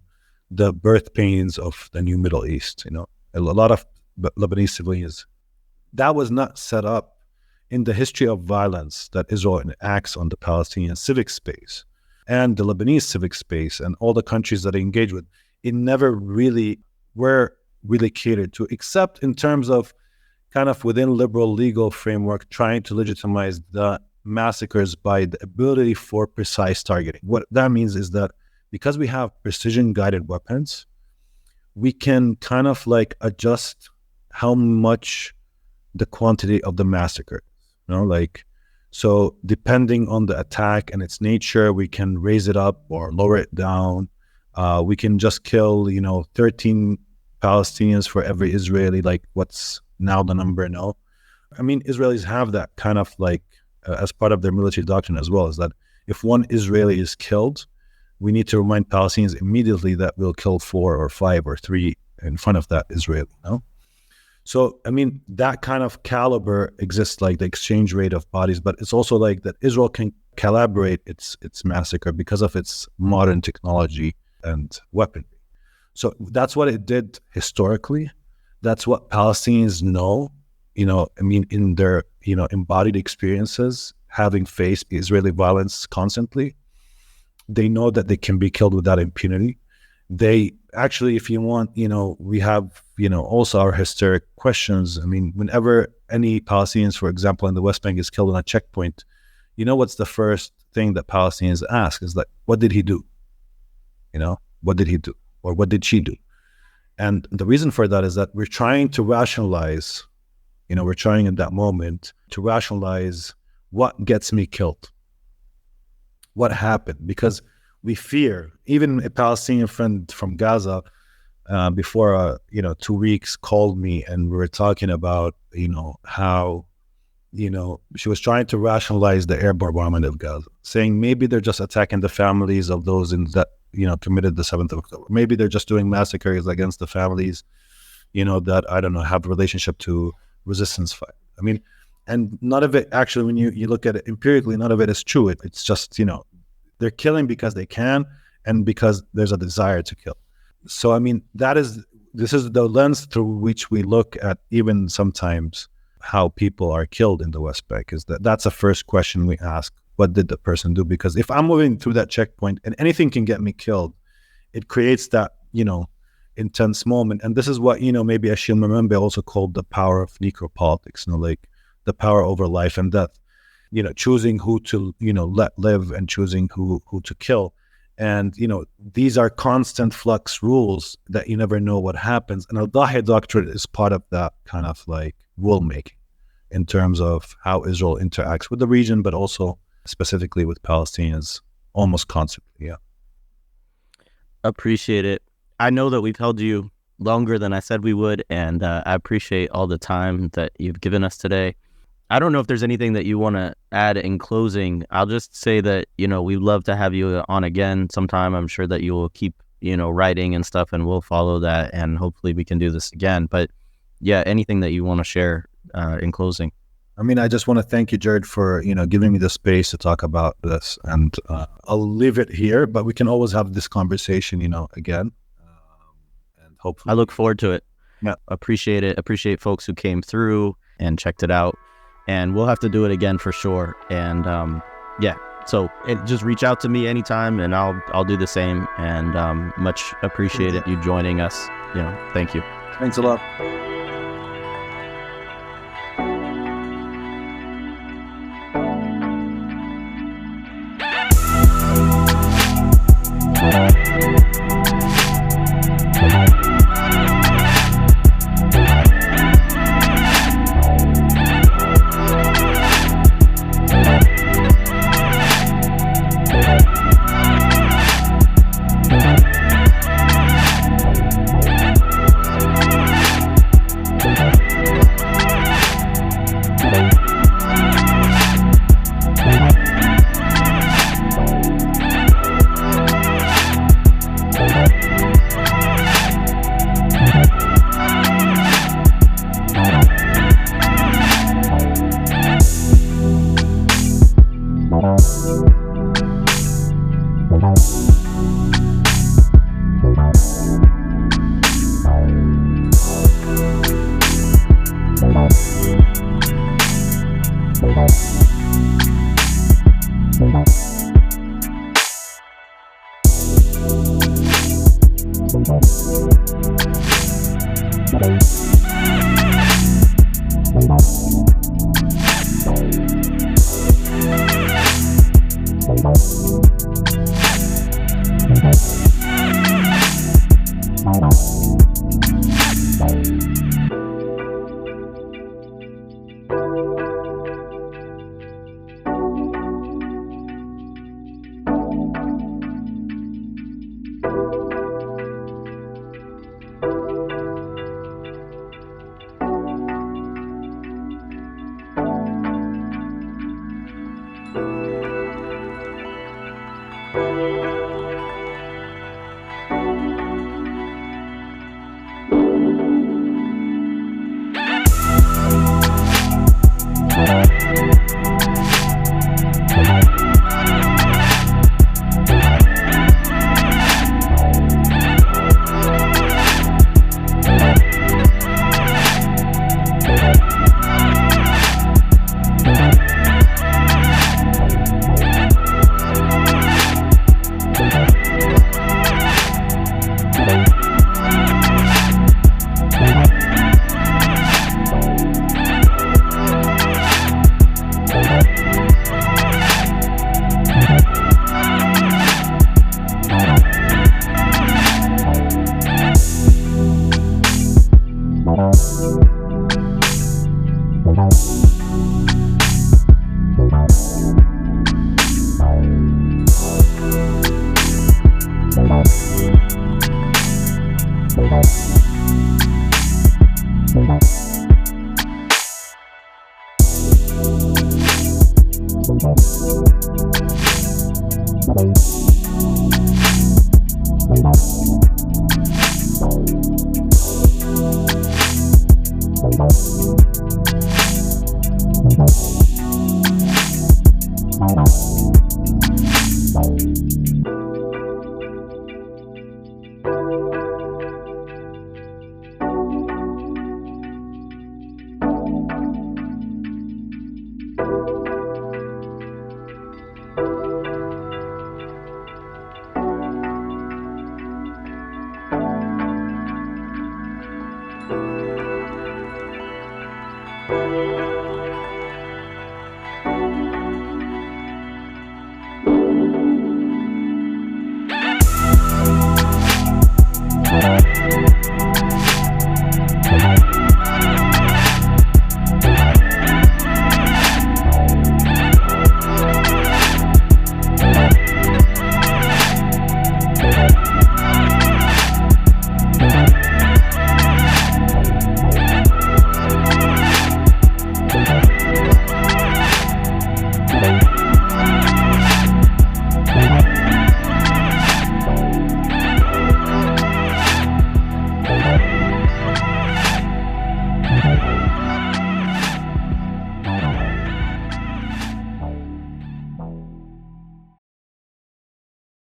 the birth pains of the new Middle East. A lot of Lebanese civilians, that was not set up in the history of violence that Israel enacts on the Palestinian civic space and the Lebanese civic space and all the countries that they engage with. It never really were really catered to, except in terms of kind of within liberal legal framework, trying to legitimize the massacres by the ability for precise targeting. What that means is that because we have precision guided weapons, we can kind of adjust how much the quantity of the massacre, So depending on the attack and its nature, we can raise it up or lower it down. We can just kill, 13 Palestinians for every Israeli, like what's now the number now. I mean, Israelis have that kind of like, as part of their military doctrine as well, is that if one Israeli is killed, we need to remind Palestinians immediately that we'll kill 4 or 5 or 3 in front of that Israeli, So, I mean, that kind of caliber exists, like the exchange rate of bodies, but it's also like that Israel can calibrate its massacre because of its modern technology and weaponry. So that's what it did historically. That's what Palestinians know, in their, embodied experiences, having faced Israeli violence constantly. They know that they can be killed without impunity. They actually, if you want, we have, also our historic questions. I mean, whenever any Palestinians, for example, in the West Bank is killed on a checkpoint, what's the first thing that Palestinians ask is like, what did he do? What did he do? Or what did she do? And the reason for that is that we're trying to rationalize, we're trying in that moment to rationalize what gets me killed. What happened? Because we fear, even a Palestinian friend from Gaza before 2 weeks called me, and we were talking about how she was trying to rationalize the air bombardment of Gaza, saying maybe they're just attacking the families of those in that committed the 7th of October. Maybe they're just doing massacres against the families that I don't know have a relationship to resistance fight. I mean, and none of it actually, when you look at it empirically, none of it is true. It's just they're killing because they can and because there's a desire to kill. So, I mean, this is the lens through which we look at even sometimes how people are killed in the West Bank. That's the first question we ask. What did the person do? Because if I'm moving through that checkpoint and anything can get me killed, it creates that, intense moment. And this is what, maybe Achille Mbembe also called the power of necropolitics, like the power over life and death. Choosing who to, let live and choosing who to kill. And, these are constant flux rules that you never know what happens. And Al-Dahi doctrine is part of that kind of like rule making in terms of how Israel interacts with the region, but also specifically with Palestinians almost constantly. Yeah. Appreciate it. I know that we've held you longer than I said we would, and I appreciate all the time that you've given us today. I don't know if there's anything that you want to add in closing. I'll just say that, we'd love to have you on again sometime. I'm sure that you will keep, writing and stuff, and we'll follow that, and hopefully we can do this again. But yeah, anything that you want to share in closing. I mean, I just want to thank you, Jared, for, giving me the space to talk about this. And I'll leave it here, but we can always have this conversation, again. And hopefully. I look forward to it. Yeah. Appreciate it. Appreciate folks who came through and checked it out. And we'll have to do it again for sure. And so just reach out to me anytime, and I'll do the same. And much appreciated you joining us. Thank you. Thanks a lot.